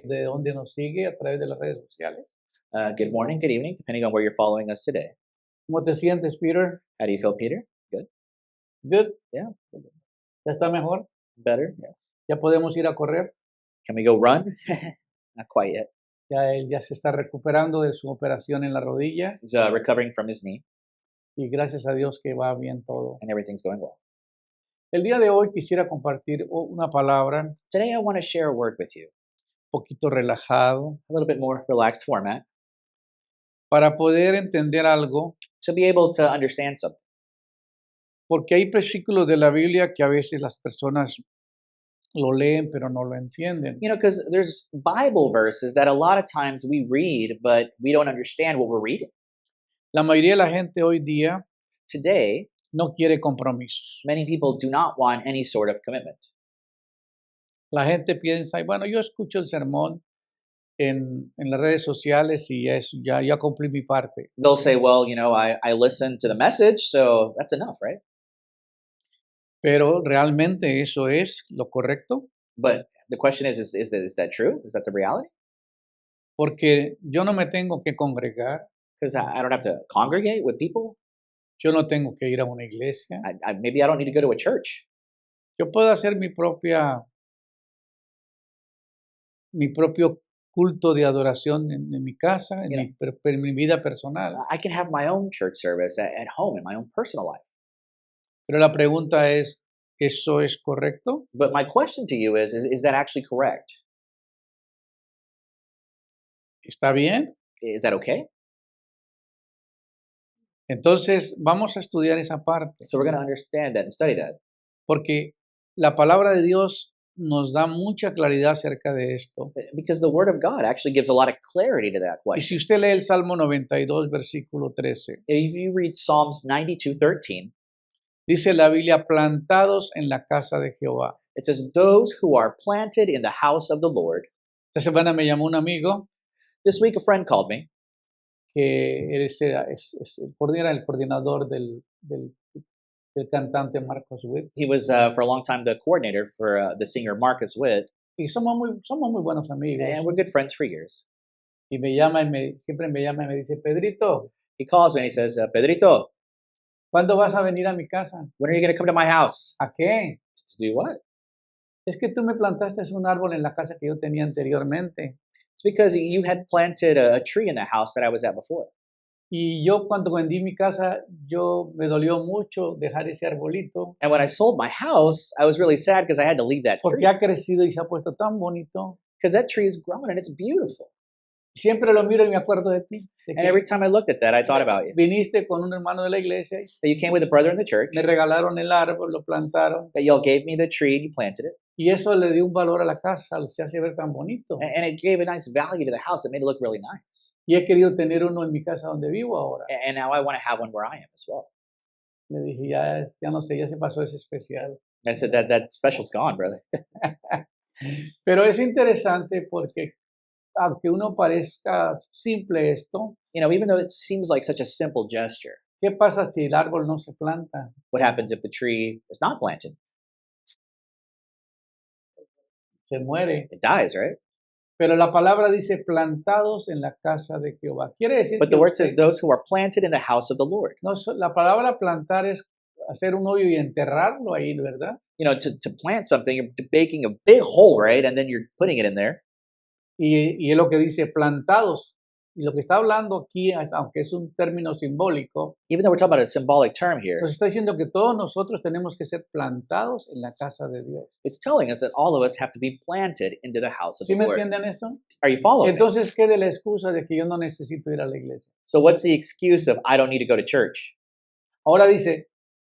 de dónde nos sigue a través de las redes sociales. Good morning, good evening, depending on where you're following us today. ¿Cómo te sientes, Peter? How do you feel, Peter? Good? Good. Yeah. ¿Ya está mejor? Better? Yes. ¿Ya podemos ir a correr? Can we go run? Not quite yet. Ya él ya se está recuperando de su operación en la rodilla He's recovering from his knee, y gracias a Dios que va bien todo. and everything's going well. El día de hoy quisiera compartir una palabra Today, I want to share a word with you, un poquito relajado a little bit more relaxed format, para poder entender algo, to be able to understand something. porque hay versículos de la Biblia que a veces las personas lo leen pero no lo entienden. You know, because there's Bible verses that a lot of times we read, but we don't understand what we're reading. La mayoría de la gente hoy día Today, no quiere compromisos. many people do not want any sort of commitment. La gente piensa, "Ay, bueno, yo escucho el sermón en las redes sociales y ya cumplí mi parte." They'll say, well, you know, I listened to the message, so that's enough, right? Pero realmente eso es lo correcto, But the question is that true? Is that the reality? porque yo no me tengo que congregar, Because I don't have to congregate with people. yo no tengo que ir a una iglesia, Maybe I don't need to go to a church. yo puedo hacer mi propio culto de adoración en mi casa, en mi vida personal. I can have my own church service at home in my own personal life. Pero la pregunta es, ¿eso es correcto? But my question to you is that actually correct? ¿Está bien? Is that okay? Entonces vamos a estudiar esa parte, So we're going to understand that and study that. porque la palabra de Dios nos da mucha claridad acerca de esto. Because the Word of God actually gives a lot of clarity to that Y question. si usted lee el Salmo 92, versículo 13, If you read Psalms 92:13, dice la Biblia, plantados en la casa de Jehová. it says, those who are planted in the house of the Lord. Esta semana me llamó un amigo This week, a friend called me. que era el coordinador del cantante Marcos Witt. He was, for a long time, the coordinator for the singer Marcus Witt. Y somos muy buenos amigos. And we're good friends for years. Y siempre me llama y me dice, Pedrito, He calls me and he says, Pedrito, ¿cuándo vas a venir a mi casa? when are you going to come to my house? ¿A qué? To do what? Es que tú me plantaste un árbol en la casa que yo tenía anteriormente. It's because you had planted a tree in the house that I was at before. Y yo cuando vendí mi casa, me dolió mucho dejar ese arbolito. And when I sold my house, I was really sad because I had to leave that Porque tree. ha crecido y se ha puesto tan bonito. Because that tree is grown and it's beautiful. Siempre lo miro y me acuerdo de ti. De And every time I looked at that, I thought about you. viniste con un hermano de la iglesia y That you came with a brother in the church, me regalaron el árbol, lo plantaron. that y'all gave me the tree and you planted it. Y eso le dio un valor a la casa, se hace ver tan bonito. And it gave a nice value to the house. It made it look really nice. Y he querido tener uno en mi casa donde vivo ahora. And now I want to have one where I am as well. Le dije, ya no sé, ya se pasó ese especial. And I said, that special's gone, brother. Pero es interesante porque aunque uno parezca simple esto, You know, even though it seems like such a simple gesture, ¿qué pasa si el árbol no se planta? what happens if the tree is not planted? Se muere. It dies, right? Pero la palabra dice plantados en la casa de Jehová. Quiere decir But que the word says those who are planted in the house of the Lord. la palabra plantar es hacer un hoyo y enterrarlo ahí, ¿verdad? You know, to plant something, you're making a big hole, right? And then you're putting it in there. Y es lo que dice plantados. Y lo que está hablando aquí, aunque es un término simbólico, Even though we're talking about a symbolic term here, nos está diciendo que todos nosotros tenemos que ser plantados en la casa de Dios. it's telling us that all of us have to be planted into the house of ¿Sí the me Lord. entienden eso? Are you following me? Entonces, ¿qué de la excusa de que yo no necesito ir a la iglesia? So what's the excuse of I don't need to go to church? Ahora dice,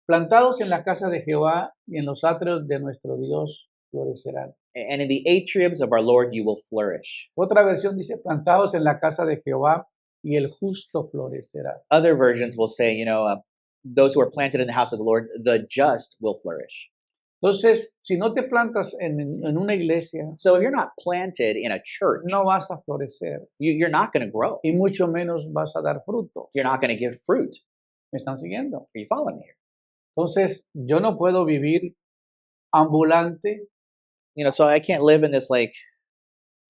plantados en la casa de Jehová y en los atrios de nuestro Dios florecerán. And in the atriums of our Lord you will flourish. Otra versión dice, plantados en la casa de Jehová y el justo florecerá. Other versions will say, you know, those who are planted in the house of the Lord, the just will flourish. Entonces, si no te plantas en una iglesia, So if you're not planted in a church, no vas a florecer you're not going to grow. y mucho menos vas a dar fruto. You're not going to give fruit. ¿Me están siguiendo? Are you following me here? Entonces, yo no puedo vivir ambulante You know, so I can't live in this like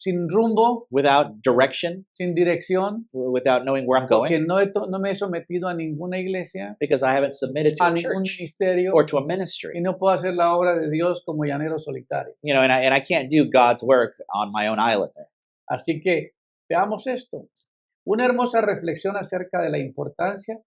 sin rumbo, without direction, sin dirección, without knowing where I'm porque going, no me he sometido a ninguna iglesia, because I haven't submitted to a a ningún church ministerio, or to a y ministry. no puedo hacer la obra de Dios como llanero solitario. You know, and I can't do God's work on my own island there. Así que veamos esto. Una hermosa reflexión acerca de la importancia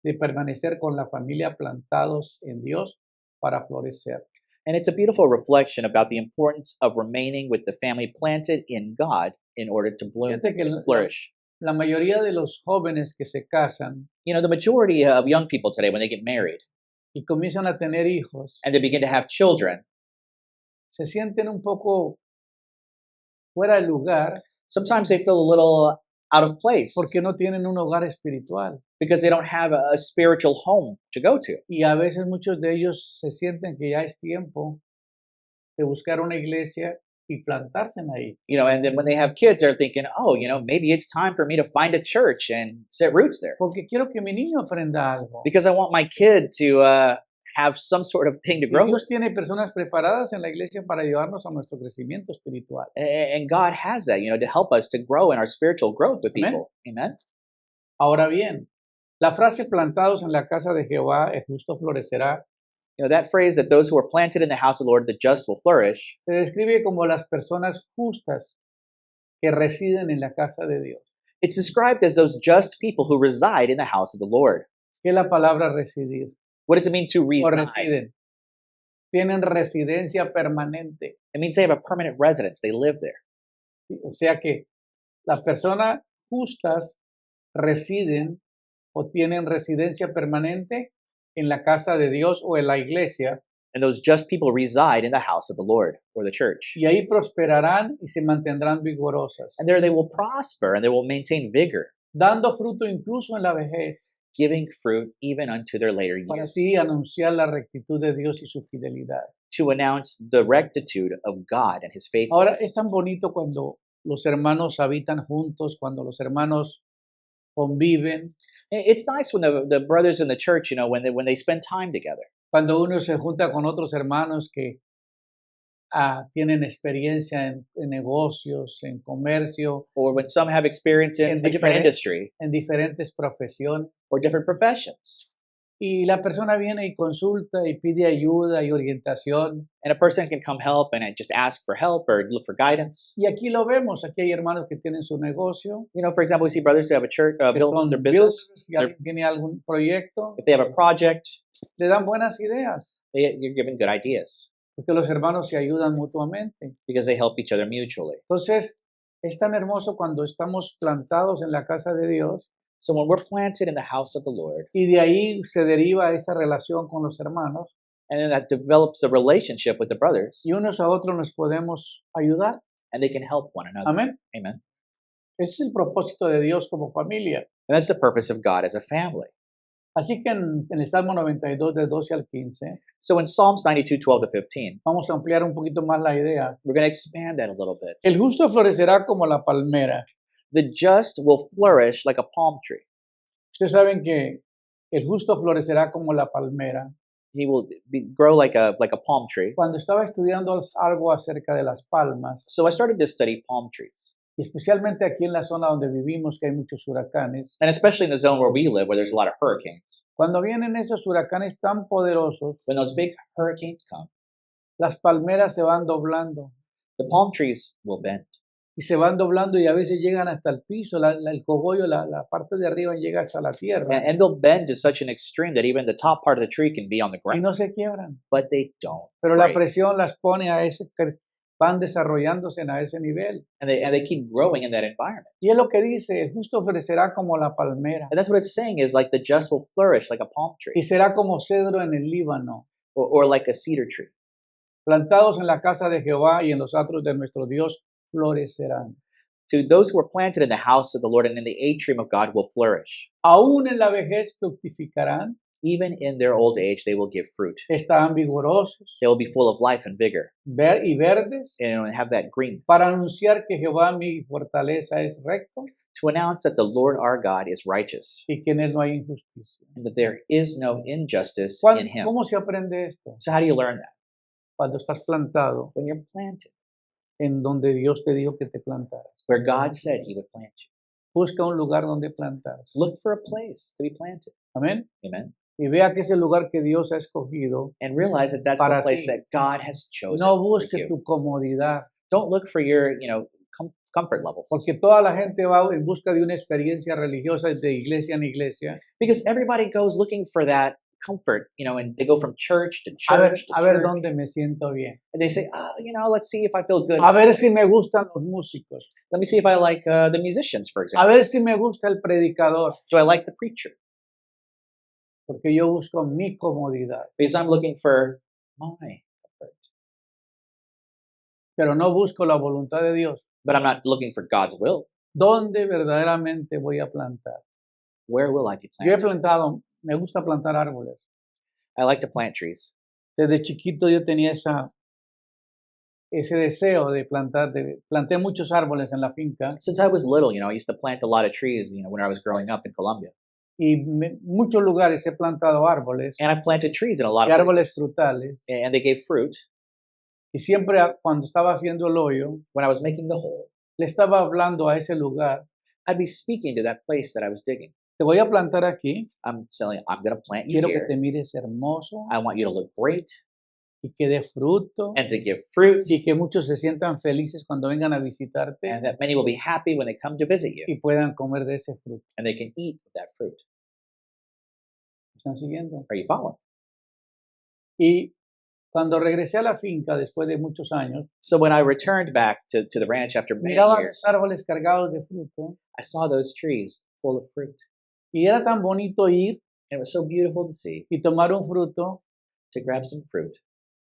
de permanecer con la familia plantados en Dios para florecer. And it's a beautiful reflection about the importance of remaining with the family planted in God in order to bloom Fíjate que and flourish. la mayoría de los jóvenes que se casan You know, the majority of young people today, when they get married y comienzan a tener hijos, and they begin to have children, se sienten un poco fuera de lugar sometimes they feel a little out of place porque no tienen un hogar espiritual. because they don't have a spiritual home to go to. Y a veces muchos de ellos se sienten que ya es tiempo de buscar una iglesia y plantarse ahí. You know, and then when they have kids, they're thinking, oh, you know, maybe it's time for me to find a church and set roots there Porque quiero que mi niño aprenda algo. because I want my kid to have some sort of thing to Y grow with. Dios tiene personas preparadas en la iglesia para ayudarnos a nuestro crecimiento espiritual. And God has that, you know, to help us to grow in our spiritual growth with Amen. people. Amen. Ahora bien, la frase plantados en la casa de Jehová, el justo florecerá, You know, that phrase that those who are planted in the house of the Lord, the just will flourish, se describe como las personas justas que residen en la casa de Dios. it's described as those just people who reside in the house of the Lord. ¿Qué es la palabra residir? What does it mean to O reside? residen. Tienen residencia permanente. It means they have a permanent residence. They live there. O sea que las personas justas residen o tienen residencia permanente en la casa de Dios o en la iglesia, And those just people reside in the house of the Lord or the church. y ahí prosperarán y se mantendrán vigorosas, And there they will prosper and they will maintain vigor, dando fruto incluso en la vejez, giving fruit even unto their later para years, así anunciar la rectitud de Dios y su fidelidad. to announce the rectitude of God and his Ahora, faithfulness. es tan bonito cuando los hermanos habitan juntos, cuando los hermanos conviven, It's nice when the brothers in the church, you know, when they spend time together. cuando uno se junta con otros hermanos que tienen experiencia en negocios, en comercio, Or when some have experience in En a different diferen- industry en diferentes profesiones. or different professions. Y la persona viene y consulta y pide ayuda y orientación. And a person can come help and just ask for help or look for guidance. Y aquí lo vemos, aquí hay hermanos que tienen su negocio, You know, for example, we see brothers who have a church, que build son their business. builders, y alguien tiene algún proyecto, If they have a project, le dan buenas ideas, you're given good ideas porque los hermanos se ayudan mutuamente. because they help each other mutually. Entonces, es tan hermoso cuando estamos plantados en la casa de Dios So when we're planted in the house of the Lord, y de ahí se deriva esa relación con los hermanos and then that develops a relationship with the brothers, y unos a otros nos podemos ayudar. and they can help one another. Amén. Amen. Ese es el propósito de Dios como familia. And that's the purpose of God as a family. Así que en el Salmo 92, de 12 al 15, So in Psalms 92, 12 to 15, vamos a ampliar un poquito más la idea. we're going to expand that a little bit. El justo florecerá como la palmera. The just will flourish like a palm tree. Ustedes saben que el justo florecerá como la palmera. He will grow like a palm tree. Cuando estaba estudiando algo acerca de las palmas, So I started to study palm trees. y especialmente aquí en la zona donde vivimos, que hay muchos huracanes, And especially in the zone where we live, where there's a lot of hurricanes. cuando vienen esos huracanes tan poderosos, When those big hurricanes come, las palmeras se van doblando the palm trees will bend. y se van doblando y a veces llegan hasta el piso, el cogollo, la parte de arriba llega hasta la tierra And they'll bend to such an extreme that even the top part of the tree can be on the y ground. no se quiebran. But they don't. Pero la break. presión las pone a ese, van desarrollándose a ese nivel. And they keep growing in that environment. Y es lo que dice, el justo florecerá como la palmera And that's what it's saying is like the just will flourish like a palm tree y será como cedro en el Líbano, or like a cedar tree. plantados en la casa de Jehová y en los atrios de nuestro Dios florecerán. To those who are planted in the house of the Lord and in the atrium of God will flourish. Aún en la vejez fructificarán, Even in their old age, they will give fruit. estarán vigorosos They will be full of life and vigor y verdes and have that green para anunciar que Jehová mi fortaleza es recto to announce that the Lord our God is righteous y que en él no hay injusticia. and that there is no injustice in him. ¿Cómo se aprende esto? So how do you learn that? Cuando estás plantado When you're planted en donde Dios te dijo que te plantaras. where God said He would plant you. Busca un lugar donde plantarse. Look for a place to be planted. Amén. Amen. Y vea que ese lugar que Dios ha escogido, And realize that that's the Para place ti. that God has chosen no for busque you. tu comodidad, Don't look for your, comfort levels. porque toda la gente va en busca de una experiencia religiosa de iglesia en iglesia. Because everybody goes looking for that comfort, and they go from church to A ver, church to a ver church. dónde me siento bien. And they say, let's see if I feel good. A ver si me gustan los músicos. Let me see if I like the musicians, for A example. ver si me gusta el predicador, Do I like the preacher? porque yo busco mi comodidad, Because I'm looking for my comfort. pero no busco la voluntad de Dios. But I'm not looking for God's will. ¿Dónde verdaderamente voy a plantar? Where will I be Yo he planted? plantado, me gusta plantar árboles. I like to plant trees. Desde chiquito yo tenía ese deseo de plantar, planté muchos árboles en la finca Since I was little, I used to plant a lot of trees, when I was growing up in Colombia. y muchos lugares he plantado árboles And I've planted trees in a lot y of árboles places. frutales And they gave fruit. y siempre cuando estaba haciendo el hoyo When I was making the hole, le estaba hablando a ese lugar, I'd be speaking to that place that I was digging. te voy a plantar aquí, I'm going to plant you quiero que here. te mires hermoso I want you to look great y que dé fruto and to give fruit, y que muchos se sientan felices cuando vengan a visitarte and that many will be happy when they come to visit you y puedan comer de ese fruto. and they can eat that fruit. ¿Me están siguiendo? Are you following? Y cuando regresé a la finca después de muchos años, So when I returned back to the ranch after many miraba years, los árboles cargados de fruto I saw those trees full of fruit. y era tan bonito ir And it was so beautiful to see, y tomar un fruto to grab some fruit,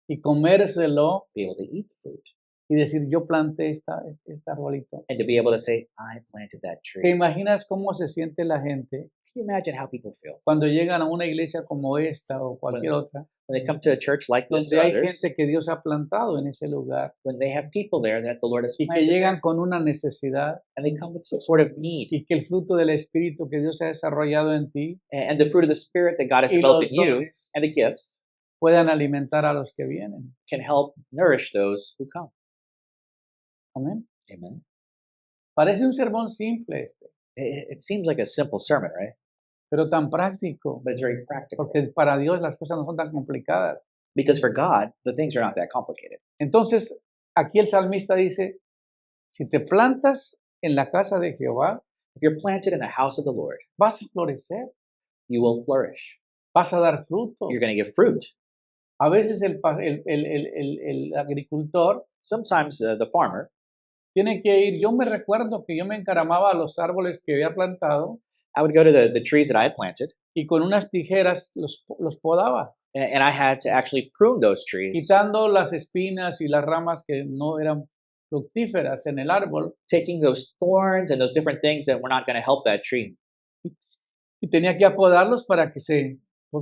y comérselo be able to eat the fruit, y decir, yo planté este arbolito. and to be able to say, I planted that ¿Te tree. imaginas cómo se siente la gente Can you imagine how people feel cuando llegan a una iglesia como esta o cualquier otra, when they come to a church like this donde or hay others, gente que Dios ha plantado en ese lugar when they have people there that the Lord has y que planted llegan there, con una necesidad and they come with some sort of need, y que el fruto del Espíritu que Dios ha desarrollado en ti and the fruit of the Spirit that God has y developed los in you, dones and the gifts, puedan alimentar a los que vienen. can help nourish those who come. Amén. Amen. Parece un sermón simple este, It seems like a simple sermon, right? pero tan práctico, But it's very practical. porque para Dios las cosas no son tan complicadas. Because for God, the things are not that complicated. Entonces, aquí el salmista dice, si te plantas en la casa de Jehová, If you're planted in the house of the Lord, vas a florecer, you will flourish. vas a dar fruto. You're going to give fruit. A veces el agricultor Sometimes the farmer, tiene que ir, yo me recuerdo que yo me encaramaba a los árboles que había plantado I would go to the trees that I had planted, y con unas tijeras los podaba, and I had to actually prune those trees, quitando las espinas y las ramas que no eran fructíferas en el árbol, taking those thorns and those different things that were not going to help that tree. y tenía que apodarlos para que se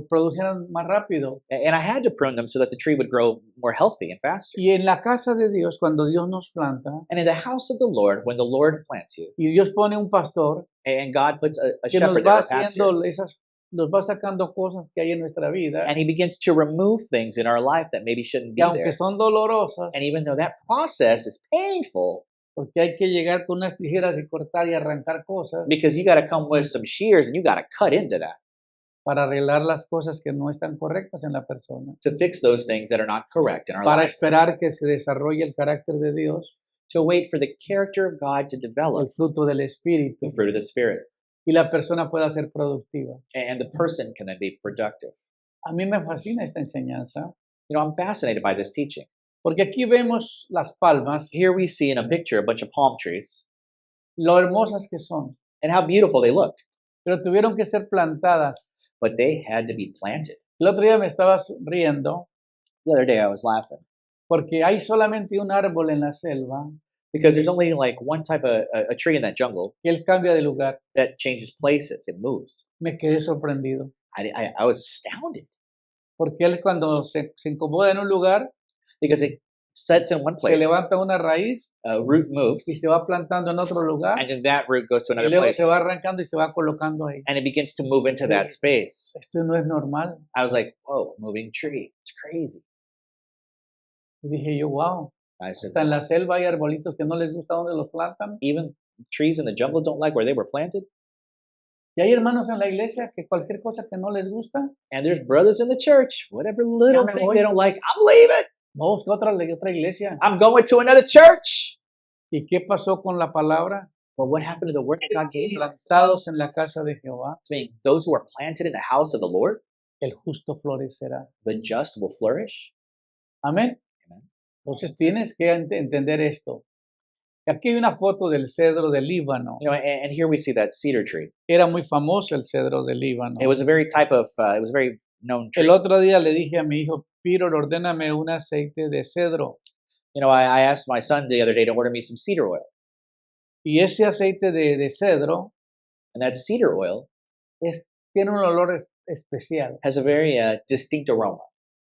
produjeran más rápido. And I had to prune them so that the tree would grow more healthy and faster. Y en la casa de Dios, cuando Dios nos planta And in the house of the Lord, when the Lord plants you, y Dios pone un pastor and God puts a que nos shepherd va there, a pastor, haciendo nos va sacando cosas que hay en nuestra vida, and he begins to remove things in our life that maybe shouldn't que be aunque there. son dolorosas, And even though that process is painful, porque hay que llegar con unas tijeras y cortar y arrancar cosas because you got to come with some shears and you got to cut into that para arreglar las cosas que no están correctas en la persona, to fix those things that are not correct in our para life, esperar que se desarrolle el carácter de Dios, to wait for the character of God to el develop, fruto del Espíritu, the fruit of the Spirit, y la persona pueda ser productiva. and the person can then be productive. A mí me fascina esta enseñanza, I'm fascinated by this teaching. porque aquí vemos las palmas, Here we see in a picture a bunch of palm trees lo hermosas que son, and how beautiful they look, pero tuvieron que ser plantadas. but they had to be planted. El otro día me estaba riendo The other day I was laughing porque hay solamente un árbol en la selva because there's only like one type of a tree in that jungle y él cambia de lugar. that changes places, it moves. Me quedé sorprendido, I was astounded porque él cuando se incomoda en un lugar, because it sets in one se place, levanta una raíz a root moves, y se va plantando en otro lugar, and then that root goes to y another luego place, se va arrancando y se va colocando ahí. and it begins to move into that space. Esto no es normal. I was like, whoa, moving tree. It's crazy. Y dije yo, wow, I said, Hasta en la selva hay arbolitos que no les gusta dónde los plantan. even trees in the jungle don't like where they were planted. Y hay hermanos en la iglesia que cualquier cosa que no les gusta, And there's brothers in the church, whatever little me thing voy. they don't like, I'm leaving. busca otra iglesia. I'm going to another church. ¿Y qué pasó con la palabra? Well, what happened to the word that God gave you? Plantados en la casa de Jehová, Saying, those who are planted in the house of the Lord, el justo florecerá. the just will flourish. Amén. Amen. Entonces tienes que entender esto. Aquí hay una foto del cedro del Líbano. You know, and here we see that cedar tree. Era muy famoso el cedro del Líbano. It was a very it was a very known tree. El otro día le dije a mi hijo, Piro, ordéname un aceite de cedro. You know, I asked my son the other day to order me some cedar oil. Y ese aceite de cedro And that cedar oil tiene un olor especial has a very distinct aroma.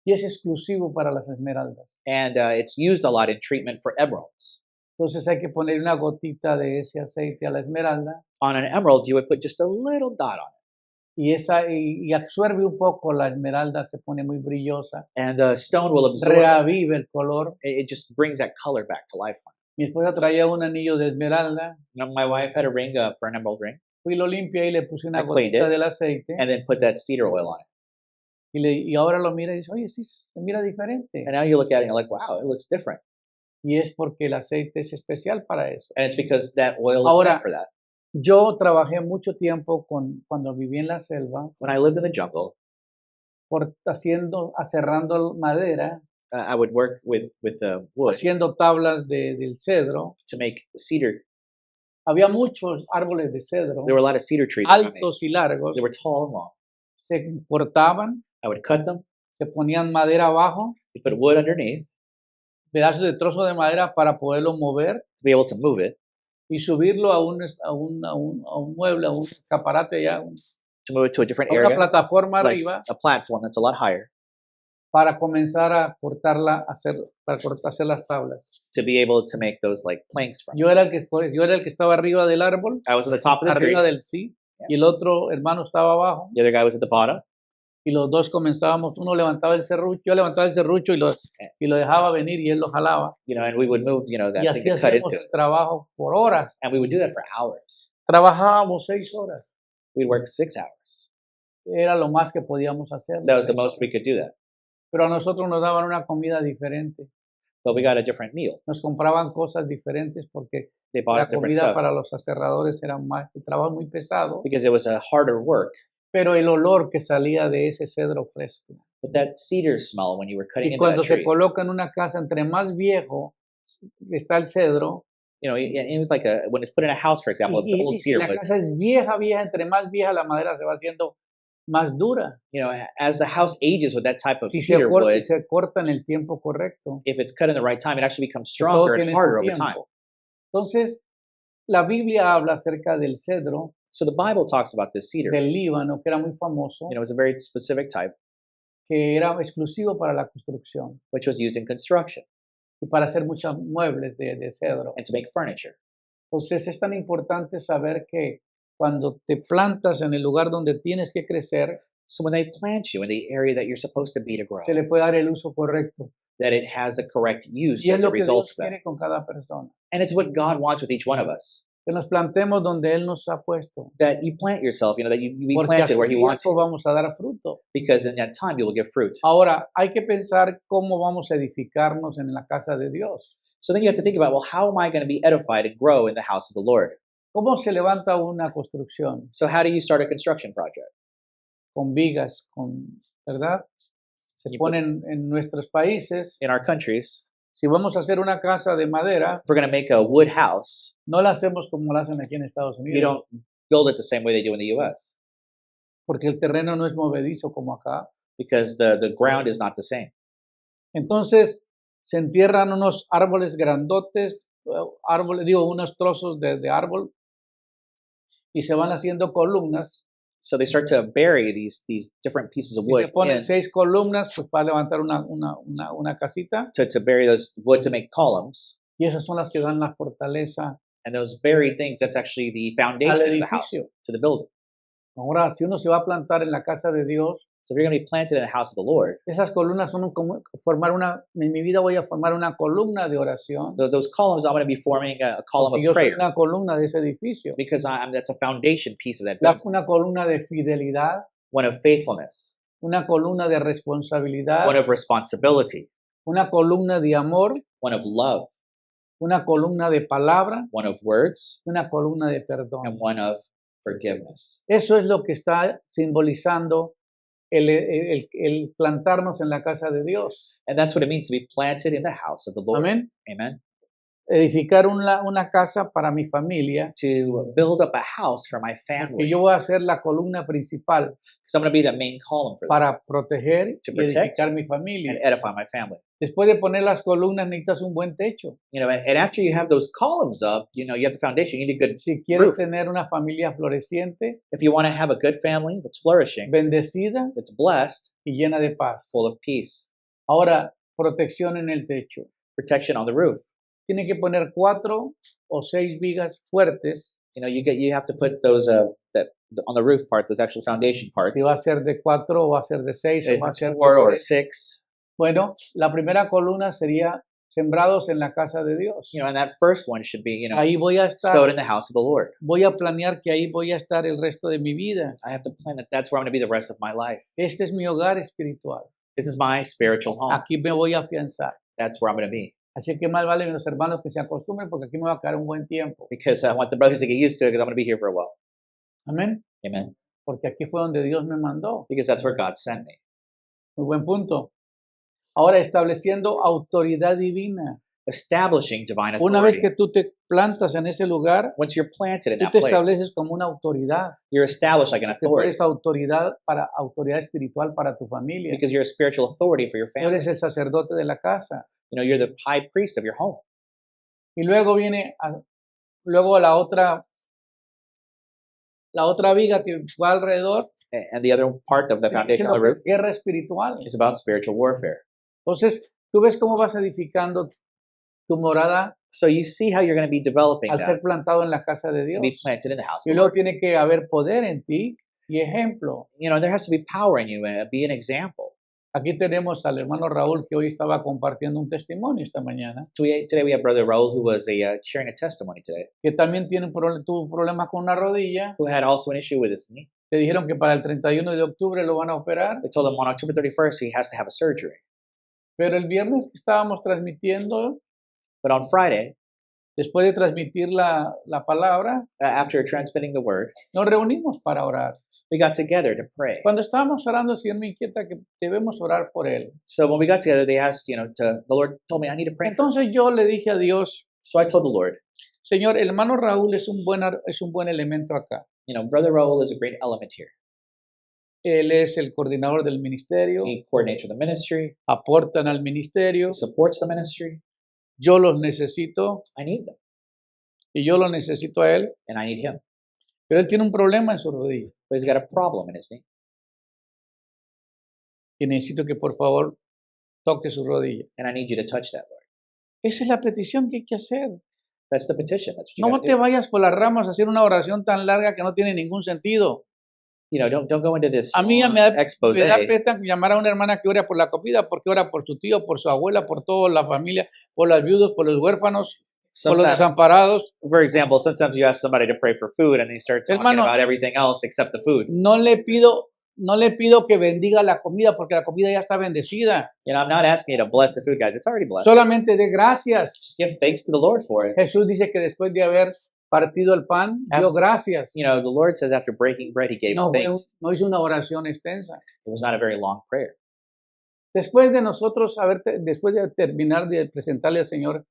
y es exclusivo para las esmeraldas. And it's used a lot in treatment for emeralds. Entonces hay que poner una gotita de ese aceite a la esmeralda On an emerald, you would put just a little dot on it. y absorbe un poco la esmeralda, se pone muy brillosa, And the stone will absorb it. reaviva el color. It just brings that color back to life. Mi esposa traía un anillo de esmeralda, You know, my wife had a ring for an emerald ring, fui y lo limpié y le puse una I cleaned gotita it. del aceite and then put that cedar oil on it. y ahora lo mira y dice, oye, sí, se mira diferente. And now you look at it and you're like, wow, it looks different. Y es porque el aceite es especial para eso. And it's because that oil is Ahora- meant for that. Yo trabajé mucho tiempo cuando viví en la selva, When I lived in the jungle, aserrando madera, I would work with wood haciendo tablas del cedro. to make cedar. Había muchos árboles de cedro, There were a lot of cedar trees around me. altos y largos. They were tall and long. Se cortaban, I would cut them, se ponían madera abajo, put wood underneath pedazos de trozo de madera para poderlo mover to be able to move it, y subirlo a un mueble, a un escaparate ya, to move it to a different a una area, plataforma like arriba, a platform that's a lot higher, para comenzar a cortarla, hacer las tablas. to be able to make those like planks from. Yo era el que estaba arriba del árbol, I was at the top of the tree. arriba del sí, y el otro hermano estaba abajo, The other guy was at the bottom, y los dos comenzábamos, uno levantaba el serrucho, yo levantaba el serrucho y lo dejaba venir y él lo jalaba. you know, and we would move, you know, that Y thing así to cut hacíamos into el it. trabajo por horas. And we would do that for hours. Trabajábamos 6 horas. We'd work 6 hours. Era lo más que podíamos hacer. That was the most we could do that. Pero a nosotros nos daban una comida diferente. But we got a different meal. Nos compraban cosas diferentes porque They bought la us different comida stuff para los aserradores era más, el trabajo muy pesado, because it was a harder work. pero el olor que salía de ese cedro fresco. But that cedar smell when you were cutting Y into cuando that se tree, coloca en una casa, entre más viejo está el cedro, you know, and it was like when it's put in a house, for example, it's old y si cedar la wood. casa es vieja, entre más vieja la madera se va haciendo más dura. You know, as the house ages with that type of Si se, cedar wood, se corta en el tiempo correcto. if it's cut in the right time, it actually becomes Todo stronger and tiene su harder over time. tiempo. Entonces, la Biblia habla acerca del cedro So the Bible talks about this cedar. del Líbano, que era muy famoso, You know, it's a very specific type, que era exclusivo para la construcción which was used in construction y para hacer muchos muebles de cedro. and to make furniture. Entonces, es tan importante saber que cuando te plantas en el lugar donde tienes que crecer, So when they plant you in the area that you're supposed to be to grow, se le puede dar el uso correcto. that it has the correct use Y es as a lo que result Dios of that. quiere con cada persona. And it's what God wants with each one of us. Que nos plantemos donde Él nos ha puesto. That you plant yourself, you know, that you be Porque a planted su where He wants tiempo you. vamos a dar fruto. Because in that time you will give fruit. Ahora, hay que pensar cómo vamos a edificarnos en la casa de Dios. So then you have to think about, well, how am I going to be edified and grow in the house of the Lord? ¿Cómo se levanta una construcción? So how do you start a construction project? Con vigas, ¿verdad? Se You put- ponen en nuestros países. In our countries, Si vamos a hacer una casa de madera, if we're going to make a wood house, no la hacemos como la hacen aquí en Estados you Unidos, don't build it the same way they do in the U.S. porque el terreno no es movedizo como acá. because the ground is not the same. Entonces, se entierran unos árboles grandotes, unos trozos de árbol, y se van haciendo columnas. So they start to bury these different pieces of Si wood se ponen in 6 columnas, pues para levantar una casita, to bury those wood to make columns. y esas son las que dan la fortaleza. And those buried things, that's actually the foundation of the house, edificio. to the building. Ahora, si uno se va a plantar en la casa de Dios, So if you're going to be planted in the house of the Lord, esas columnas son como formar en mi vida voy a formar una columna de oración, those columns, I'm going to be forming a column porque of yo soy prayer una columna de ese edificio, because that's a foundation piece of that building. una columna de fidelidad, One of faithfulness, una columna de one responsabilidad, of responsibility, una columna de amor, one of love, una columna de palabra, one of words, una columna de and perdón. one of forgiveness. Eso es lo que está simbolizando el plantarnos en la casa de Dios. And that's what it means to be planted in the house of the Lord. Amén. Amen. Edificar una casa para mi familia, To build up a house for my que family. yo voy a ser la columna principal Because I'm going to be the main column for them para proteger To y protect edificar mi familia. and edify my family. Después de poner las columnas necesitas un buen techo. You know, and after you have those columns up, you know, you have the foundation, you need a good Si quieres roof. tener una familia floreciente, If you want to have a good family that's flourishing, bendecida that's blessed, y llena de paz. full of peace, Ahora, protección en el techo. protection on the roof. Tiene que poner 4 o 6 vigas fuertes. You know, you have to put those that on the roof part, those actual foundation parts. Si va a ser de 4 o va a ser de 6 o If va a it's ser de 4 or 3. 6, Bueno, la primera columna sería sembrados en la casa de Dios. you know, and that first one should be, you know, Ahí voy a estar, sowed in the house of the Lord. voy a planear que ahí voy a estar el resto de mi vida. I have to plan that that's where I'm going to be the rest of my life. Este es mi hogar espiritual. This is my spiritual home. Aquí me voy a afianzar. That's where I'm going to be. Así que más vale los hermanos que se acostumbren porque aquí me va a quedar un buen tiempo. Because I want the brothers to get used to it because I'm going to be here for a while. Amén. Amen. Porque aquí fue donde Dios me mandó. Because that's where God sent me. Muy buen punto. Ahora, estableciendo autoridad divina. Establishing divine Una vez authority. que tú te plantas en ese lugar, Once you're planted in tú that te place, estableces como una autoridad. you're established like an Que tú authority. eres autoridad espiritual para tu familia. Because you're a spiritual authority for your Tú family. eres el sacerdote de la casa. You know, you're the high priest of your home. Y luego viene, luego la otra viga que va alrededor. And the other part of the foundation on the roof Guerra espiritual. is about spiritual warfare. Entonces, tú ves cómo vas edificando tu morada So you see how you're going to be developing al that ser plantado en la casa de to Dios. be planted in the house Y of the luego Lord. tiene que haber poder en ti y ejemplo. You know, there has to be power in you and be an example. Aquí tenemos al hermano Raúl que hoy estaba compartiendo un testimonio esta mañana, So today we have Brother Raul who was sharing a testimony today, que también tuvo problemas con una rodilla. who had also an issue with his knee. Le dijeron que para el 31 de octubre lo van a operar, They told him on October 31st he has to have a surgery. pero el viernes que estábamos transmitiendo, But on Friday, después de transmitir la palabra, after transmitting the word, nos reunimos para orar. we got together to pray. Cuando estábamos orando, el Señor me inquieta que debemos orar por él. So when we got together, they asked, you know, the Lord told me I need to pray. Entonces yo le dije a Dios, So I told the Lord, Señor, el hermano Raúl es un buen elemento acá. you know, Brother Raul is a great element here. Él es el coordinador del ministerio, He coordinates with the ministry, aportan al ministerio, he supports the ministry. yo los necesito I need them, y yo lo necesito a él, and I need him. pero él tiene un problema en su rodilla But he's got a problem in his knee, y necesito que por favor toque su rodilla. and I need you to touch that, Lord. Esa es la petición que hay que hacer. That's the petition. That's what you No gotta te do. vayas por las ramas a hacer una oración tan larga que no tiene ningún sentido. You know, don't go into this A mí ya long me da expose. pena llamar a una hermana que ora por la comida, porque ora por su tío, por su abuela, por toda la familia, por las viudas, por los huérfanos, por los Sometimes, desamparados. for example, sometimes you ask somebody to pray for food, and they start talking Hermano, about everything else except the food. No le pido que bendiga la comida, porque la comida ya está bendecida. You know, I'm not asking you to bless the food, guys. It's already blessed. Solamente dé gracias. Just give thanks to the Lord for it. Jesús dice que después de haber partido el pan, dio gracias. You know, the Lord says after breaking bread, he gave No thanks. hizo una oración extensa. It was not a very long prayer. Después de nosotros después de terminar de presentarle al Señor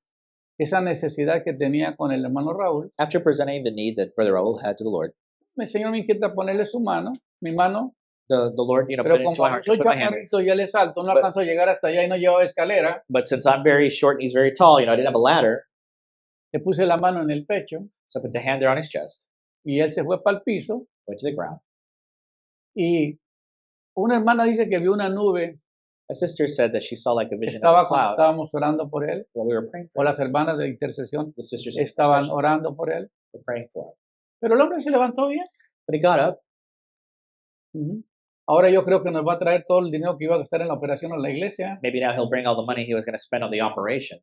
esa necesidad que tenía con el hermano Raúl, After presenting the need that Brother Raul had to the Lord, el Señor me inquieta ponerle mi mano, the Lord, you know, pero put it into como my heart to soy put my hand. chaparrito y él es alto, no But- alcanzo a llegar hasta allá y no llevaba escalera, But since I'm very short and he's very tall, you know, I didn't have a ladder, le puse la mano en el pecho so I put the hand there on his chest, y él se fue para el piso went to the ground. y una hermana dice que vio una nube, A sister said that she saw like a vision of a cuando cloud estábamos orando por él, while we were praying o for him. las hermanas de intercesión The sisters estaban orando por él, were praying for him. pero el hombre se levantó bien. But he got up, Ujú. Ahora yo creo que nos va a traer todo el dinero que iba a gastar en la operación a la iglesia. Maybe now he'll bring all the money he was going to spend on the operation.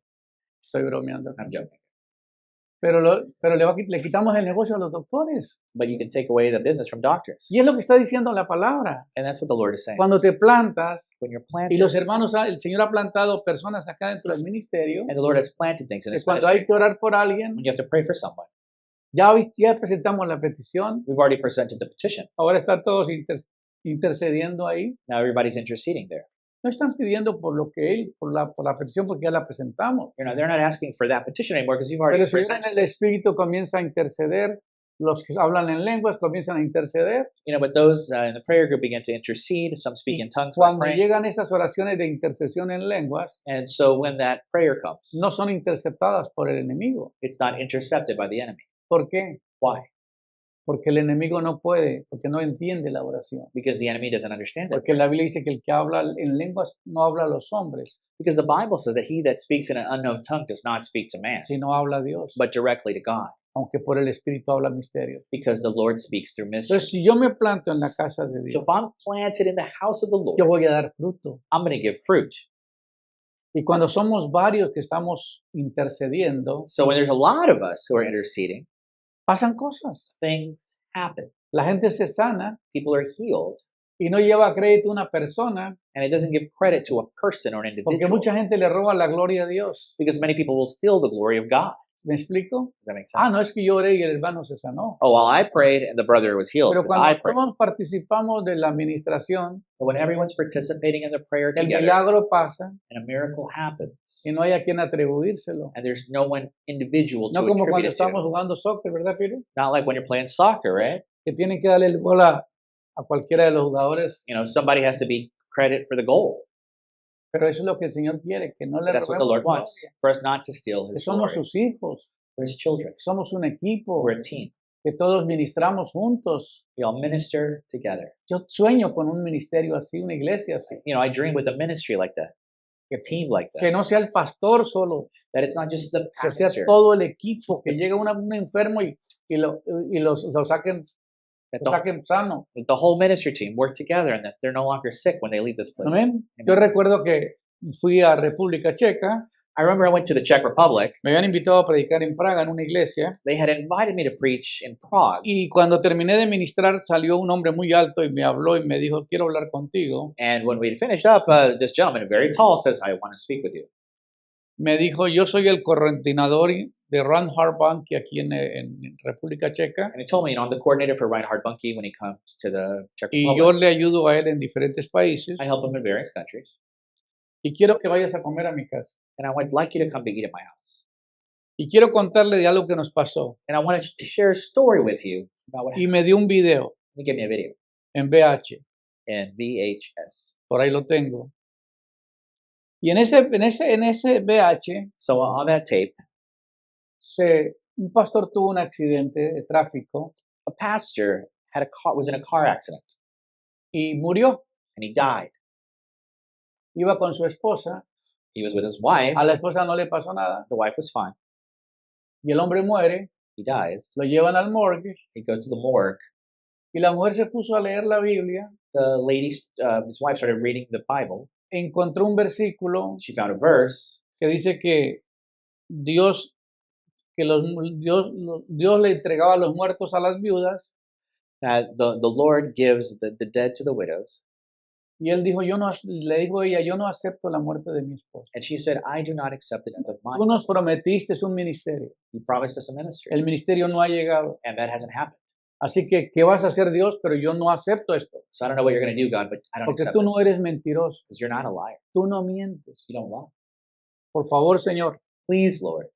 Estoy bromeando. I'm joking. Pero, le quitamos el negocio a los doctores. But you can take away the business from doctors. Y es lo que está diciendo la palabra. And that's what the Lord is saying. Cuando te plantas, When you're y planted, los hermanos, el Señor ha plantado personas acá dentro del ministerio, and the Lord has planted things in que this cuando hay ministry, que orar por alguien, when you have to pray for someone, ya presentamos la petición, we've already presented the petition. ahora están todos intercediendo ahí. Now everybody's interceding there. No están pidiendo por lo que él, por la petición, porque ya la presentamos. They're not asking for that petition anymore because you've already Pero el Señor en presented el it. Espíritu comienza a interceder, los que hablan en lenguas comienzan a interceder. But those in the prayer group begin to intercede. Some speak in tongues while Cuando praying. llegan esas oraciones de intercesión en lenguas, And so when that prayer comes, no son interceptadas por el enemigo. it's not intercepted by the enemy. ¿Por qué? Why? Porque el enemigo no puede, porque no entiende la oración. Because the enemy doesn't understand it. Porque la Biblia dice que el que habla en lenguas no habla a los hombres, Because the Bible says that he that speaks in an unknown tongue does not speak to man, sino habla a Dios, but directly to God. aunque por el Espíritu habla misterios. Because the Lord speaks through mystery. Entonces, si yo me planto en la casa de So Dios, if I'm planted in the house of the Lord, yo voy a dar fruto. I'm going to give fruit. Y cuando somos varios que estamos intercediendo, So when there's a lot of us who are interceding, pasan cosas. things happen. La gente se sana People are healed. y no lleva crédito a una persona And it doesn't give credit to a person or an porque individual. mucha gente le roba la gloria a Dios. Because many people will steal the glory of God. ¿Me explico? Does that make sense? Ah, no es que yo oré y el hermano se sanó. Oh, well, I prayed and the brother was healed Pero because I cuando prayed. todos participamos de la administración, But when everyone's participating in the prayer el together milagro pasa and a miracle happens, y no hay a quien atribuírselo. and there's no one individual to No como attribute cuando it to. estamos jugando soccer, ¿verdad, Peter? Not like when you're playing soccer, right? Que tienen que darle el gol a cualquiera de los jugadores. Somebody has to be credit for the goal. Pero eso es lo que el Señor quiere, que no le That's what the robemos Lord la wants, gloria. for us not to steal Que His somos glory. sus hijos, We're His children. que somos un equipo, We're a team. que todos ministramos juntos. We all minister together. Yo sueño con un ministerio así, una iglesia así. I dream with a ministry like that, a team like Que that. no sea el pastor solo, That it's not just the que sea pastor, todo el equipo, que llegue un enfermo y lo saquen that lo saquen sano. the whole ministry team work together and that they're no longer sick when they leave this place. Amén. Yo recuerdo que fui a República Checa, I remember I went to the Czech Republic. me habían invitado a predicar en Praga en una iglesia They had invited me to preach in Prague. y cuando terminé de ministrar salió un hombre muy alto y me habló y me dijo, quiero hablar contigo. And when we finished up, this gentleman, very tall, says, I want to speak with you. Me dijo, yo soy el coordinador de Reinhard Bonnke aquí en República Checa And he told me, I'm the coordinator for Reinhard Bunke when he comes to the Czech y Republic. yo le ayudo a él en diferentes países I help him in various countries. y quiero que vayas a comer a mi casa. And I would like you to come to eat at my house. Y quiero contarle de algo que nos pasó. And I wanted to share a story with you about what Y happened. me dio un video He gave me a video en VH, in VHS. por ahí lo tengo. Y en ese VH, So on that tape, un pastor tuvo un accidente de tráfico a pastor was in a car accident y murió. and he died. Iba con su esposa, He was with his wife. a la esposa no le pasó nada The wife was fine. y el hombre muere, He dies. lo llevan al morgue He goes to the morgue. y la mujer se puso a leer la Biblia, The lady, his wife, started reading the Bible. encontró un versículo She found a verse que dice que Dios le entregaba a los muertos a las viudas that the Lord gives the dead to the widows. y él dijo, le dijo ella, yo no acepto la muerte de mi esposa. And she said, I do not accept the death of mine. Tú nos prometiste un ministerio, You promised us a ministry. el ministerio no ha llegado. And that hasn't happened. Así que, ¿qué vas a hacer Dios? Pero yo no acepto esto, So I don't know what you're going to do, God, but I don't porque accept tú no this. eres mentiroso, Because you're not a liar. tú no mientes. You don't lie. Por favor, Señor, Please, Lord,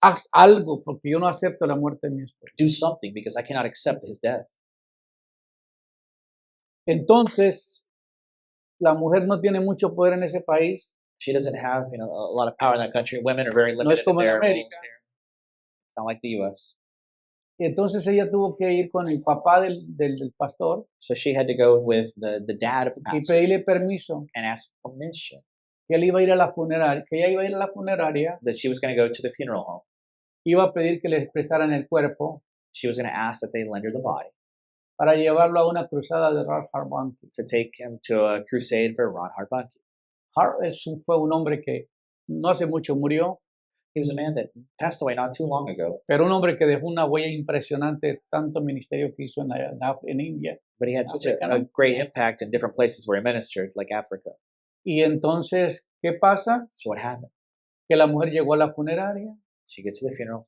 haz algo porque yo no acepto la muerte de mi esposa. do something because I cannot accept his death. Entonces, la mujer no tiene mucho poder en ese país, She doesn't have, a lot of power in that country. Women are very No limited es como in en their América. roles here. It's not like the U.S. entonces ella tuvo que ir con el papá del pastor So she had to go with the dad of the y pastor pedirle permiso, and ask permission que él iba a ir a la funeraria, que ella iba a ir a la funeraria, that she was going to go to the funeral home. iba a pedir que le prestaran el cuerpo She was going to ask that they lend her the body. para llevarlo a una cruzada de Ralph Harbunky. to take him to a crusade for Ron Harbunky. Fue un hombre que no hace mucho murió, He was a man that passed away not too long ago, pero un hombre que dejó una huella impresionante, tanto ministerio que hizo en India. but he had such a Africano. great impact in different places where he ministered, like Africa. Y entonces, ¿qué pasa? So what happened? Que la mujer llegó a la funeraria, She gets to the funeral.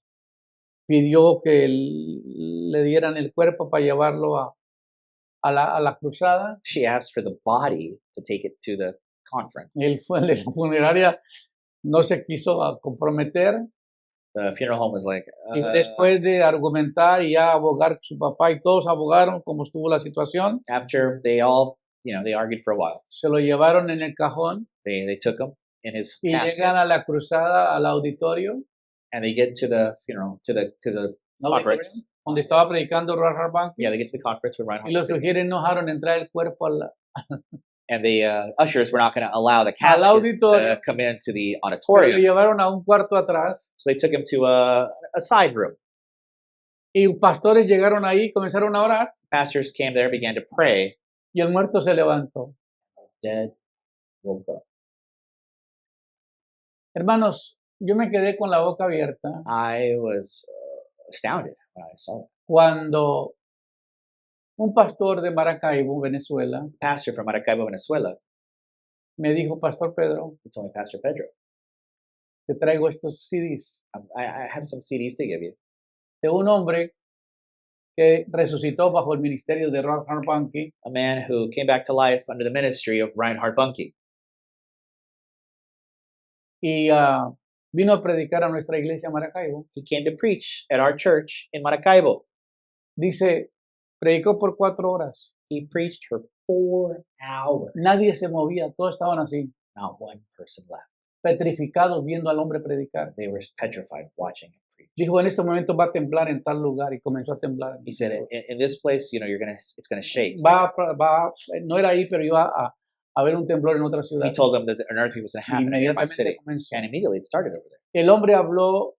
pidió que le dieran el cuerpo para llevarlo a la cruzada. She asked for the body to take it to the conference. El de la funeraria no se quiso comprometer The funeral home was like, y después de argumentar y ya abogar su papá y todos abogaron como estuvo la situación, after they all, they argued for a while. se lo llevaron en el cajón They took him in his y casket, llegan a la cruzada, al auditorio, and they get to the funeral, to the conference. donde estaba predicando Ralph Harbunky, Yeah, they get to the conference with Ryan y los Harbunky. sugieres no dejaron entrar el cuerpo And the ushers were not going to allow the casket auditorio. to come into the lo auditorium. llevaron a un cuarto atrás So they took him to a side room. y pastores llegaron ahí, comenzaron a orar Pastors came there, began to pray. y el muerto se levantó. Dead woke up. Hermanos, yo me quedé con la boca abierta I was astounded when I saw that. cuando un pastor de Maracaibo, Venezuela, Pastor from Maracaibo, Venezuela, me dijo, Pastor Pedro, he told me, Pastor Pedro, te traigo estos CDs I have some CDs to give you. de un hombre que resucitó bajo el ministerio de Ralph Harbunky A man who came back to life under the ministry of Reinhard Bunke. y vino a predicar a nuestra iglesia Maracaibo. He came to preach at our church in Maracaibo. Dice, predicó por 4 horas. He preached for 4 hours. Nadie se movía, todos estaban así, Not one person left. petrificados viendo al hombre predicar. They were petrified watching him preach. Dijo, en este momento va a temblar en tal lugar y comenzó a temblar. He said, in this place, it's gonna shake. No era ahí, pero iba a haber un temblor en otra ciudad. He told them that an earthquake was going to happen in my Inmediatamente city, comenzó. and immediately it started over there. El hombre habló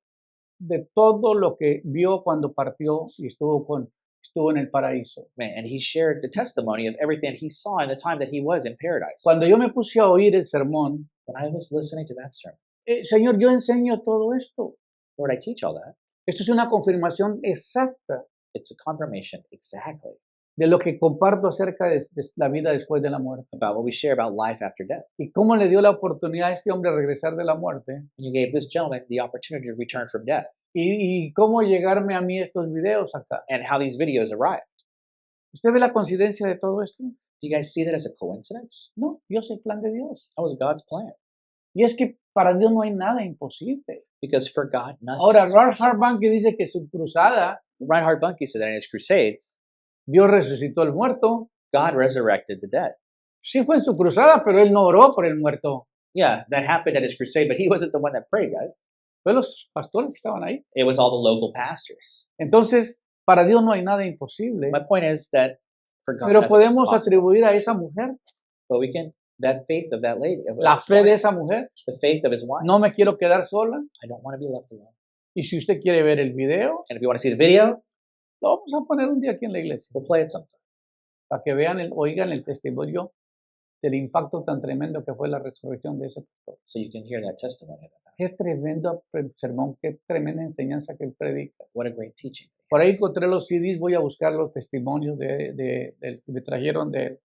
de todo lo que vio cuando partió y estuvo en el paraíso. Man, and he shared the testimony of everything he saw in the time that he was in paradise. Cuando yo me puse a oír el sermón, When I was listening to that sermon, Señor, yo enseño todo esto. Lord, I teach all that. Esto es una confirmación exacta It's a confirmation exactly de lo que comparto acerca de la vida después de la muerte. about what we share about life after death. Y cómo le dio la oportunidad a este hombre de regresar de la muerte. And you gave this gentleman the opportunity to return from death, Y cómo llegarme a mí estos videos acá. and how these videos arrived. ¿Usted ve la coincidencia de todo esto? Do you guys see that as a coincidence? No, Dios es el plan de Dios. That was God's plan. Y es que para Dios no hay nada imposible. Because for God, nothing. Ahora, is Ralph impossible. Harbunky dice que su cruzada, Reinhard Bunke said that in his crusades, Dios resucitó al muerto. God resurrected the dead. Sí fue en su cruzada, pero él no oró por el muerto. Yeah, that happened at his crusade, but he wasn't the one that prayed, guys. Fue los pastores que estaban ahí. It was all the local pastors. Entonces, para Dios no hay nada imposible. My point is that for God, Pero nothing is podemos impossible. atribuir a esa mujer, But we can, that faith of that lady, of la his fe de wife, esa mujer. the faith of his wife. No me quiero quedar sola. I don't want to be left alone. Y si usted quiere ver el video, And if you want to see the video, lo vamos a poner un día aquí en la iglesia. we'll play it sometime. Para que vean, oigan el testimonio del impacto tan tremendo que fue la resurrección de ese pastor. So you can hear that testimony of that. Qué tremendo sermón, qué tremenda enseñanza que él predica. What a great teaching. Por ahí encontré los CDs, voy a buscar los testimonios que me trajeron de él.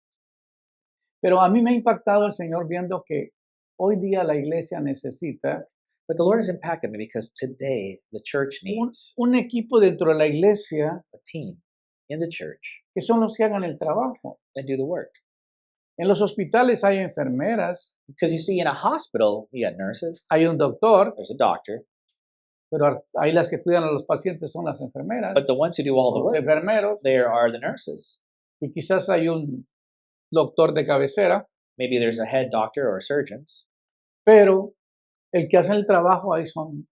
Pero a mí me ha impactado el Señor viendo que hoy día la iglesia necesita But the Lord has impacted me because today the church needs un equipo dentro de la iglesia a team in the church que son los que hagan el trabajo. that do the work. En los hospitales hay enfermeras, Because you see, in a hospital, you got nurses, hay un doctor, there's a doctor, pero ahí las que cuidan a los pacientes son las enfermeras, but the ones who do all the los work, enfermeros, there are the nurses. y quizás hay un doctor de cabecera, Maybe there's a head doctor or surgeons, pero el que hace el trabajo ahí son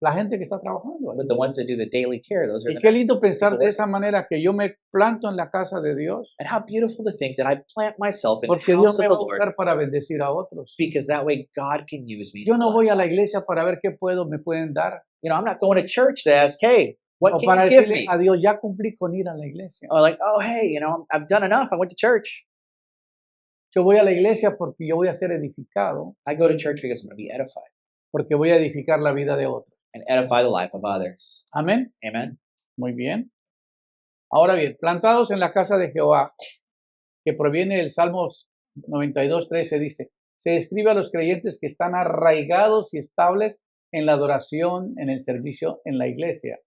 la gente que está trabajando. ahí. but the ones that do the daily care, those are Y the qué nurses. lindo pensar people de working. esa manera que yo me planto en la casa de Dios, And how beautiful to think that I plant myself in the porque house Dios of me the va a Lord, usar para bendecir a otros. because that way God can use me. Yo to no bless voy a la others. iglesia para ver qué me pueden dar. I'm not going to church to ask, hey, What O can para you give decirle me? a Dios, ya cumplí con ir a la iglesia. Or like, oh, hey, I've done enough. I went to church. Yo voy a la iglesia porque yo voy a ser edificado, I go to church because I'm going to be edified porque voy a edificar la vida de otros. and edify the life of others. Amén. Amen. Muy bien. Ahora bien, plantados en la casa de Jehová, que proviene del Salmos 92:13, dice, se describe a los creyentes que están arraigados y estables en la adoración, en el servicio, en la iglesia.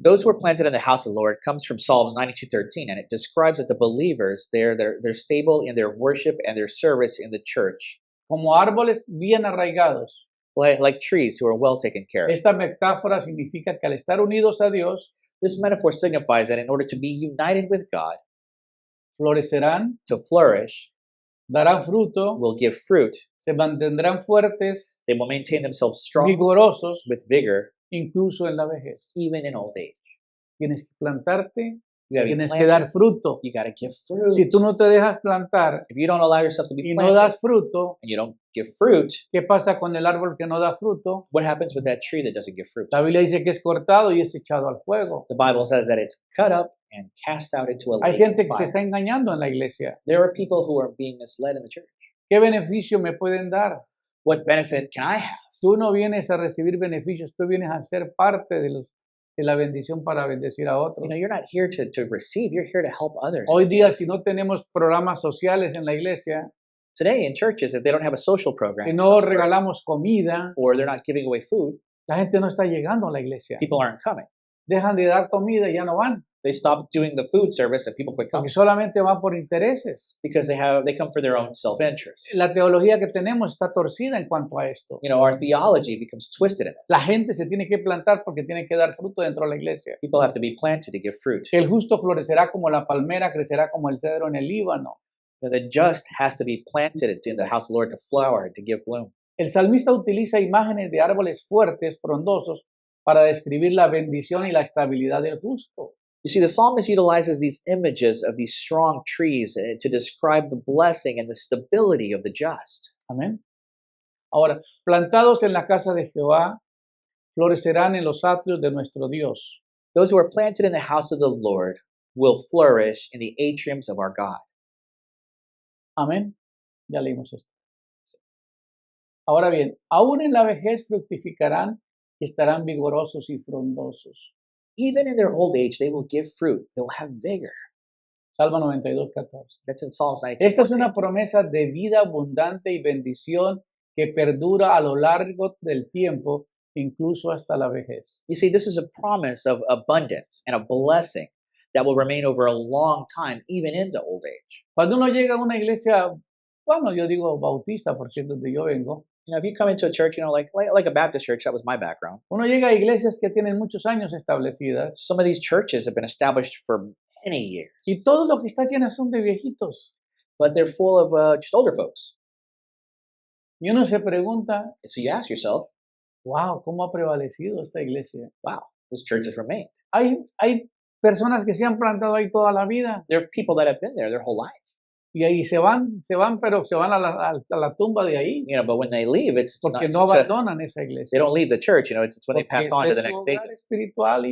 Those who are planted in the house of the Lord comes from Psalms 92:13, and it describes that the believers, they're stable in their worship and their service in the church, Como árboles bien arraigados. like trees who are well taken care of. Esta metáfora significa que al estar unidos a Dios, This metaphor signifies that in order to be united with God, florecerán, to flourish, darán fruto, will give fruit, se mantendrán fuertes, they will maintain themselves strong vigorosos, with vigor, incluso en la vejez. even in old age. Tienes que plantarte, You gotta be tienes que planted, dar fruto. you gotta give fruit. Si tú no te dejas plantar If you don't allow yourself to be y no planted das fruto, and you don't give fruit, ¿qué pasa con el árbol que no da fruto? what happens with that tree that doesn't give fruit? La Biblia dice que es cortado y es echado al fuego. The Bible says that it's cut up and cast out into a Hay lake gente of que se fire. está engañando en la iglesia. There are people who are being misled in the church. ¿Qué beneficio me pueden dar? What benefit can I have? Tú no vienes a recibir beneficios, tú vienes a ser parte de la bendición para bendecir a otros. You're not here to receive, you're here to help others. Hoy día, si no tenemos programas sociales en la iglesia, Today in churches, if they don't have a social que program no regalamos comida, or they're not giving away food, la gente no está llegando a la iglesia. people aren't coming. Dejan de dar comida y ya no van, They stop doing the food service and people quit coming porque solamente van por intereses. because they come for their own self-interest. La teología que tenemos está torcida en cuanto a esto. Our theology becomes twisted in La this. gente se tiene que plantar porque tiene que dar fruto dentro de la iglesia. People have to be planted to give fruit. El justo florecerá como la palmera, crecerá como el cedro en el Líbano. The just has to be planted in the house of the Lord to flower, to give bloom. El salmista utiliza imágenes de árboles fuertes, frondosos, para describir la bendición y la estabilidad del justo. You see, the psalmist utilizes these images of these strong trees to describe the blessing and the stability of the just. Amén. Ahora, plantados en la casa de Jehová, florecerán en los atrios de nuestro Dios. Those who are planted in the house of the Lord will flourish in the atriums of our God. Amén. Ya leímos esto. Ahora bien, aún en la vejez fructificarán y estarán vigorosos y frondosos. Even in their old age, they will give fruit. They will have vigor. Salmo 92:14. That's in Psalms 19. Esta es una promesa de vida abundante y bendición que perdura a lo largo del tiempo, incluso hasta la vejez. You see, this is a promise of abundance and a blessing that will remain over a long time, even into old age. Cuando uno llega a una iglesia, bueno, yo digo bautista porque es donde yo vengo, If you come into a church, like a Baptist church, that was my background. uno llega a iglesias que tienen muchos años establecidas Some of these churches have been established for many years, y todo lo que está llenas son de viejitos. but they're full of just older folks. Y uno se pregunta, So you ask yourself, wow, ¿cómo ha prevalecido esta iglesia? wow, this church has remained. Hay personas que se han plantado ahí toda la vida There are people that have been there their whole life, y ahí pero se van a la tumba de ahí but when they leave, it's not, porque no abandonan esa iglesia. they don't leave the church, it's when they Porque pass on to es the su next hogar stage. espiritual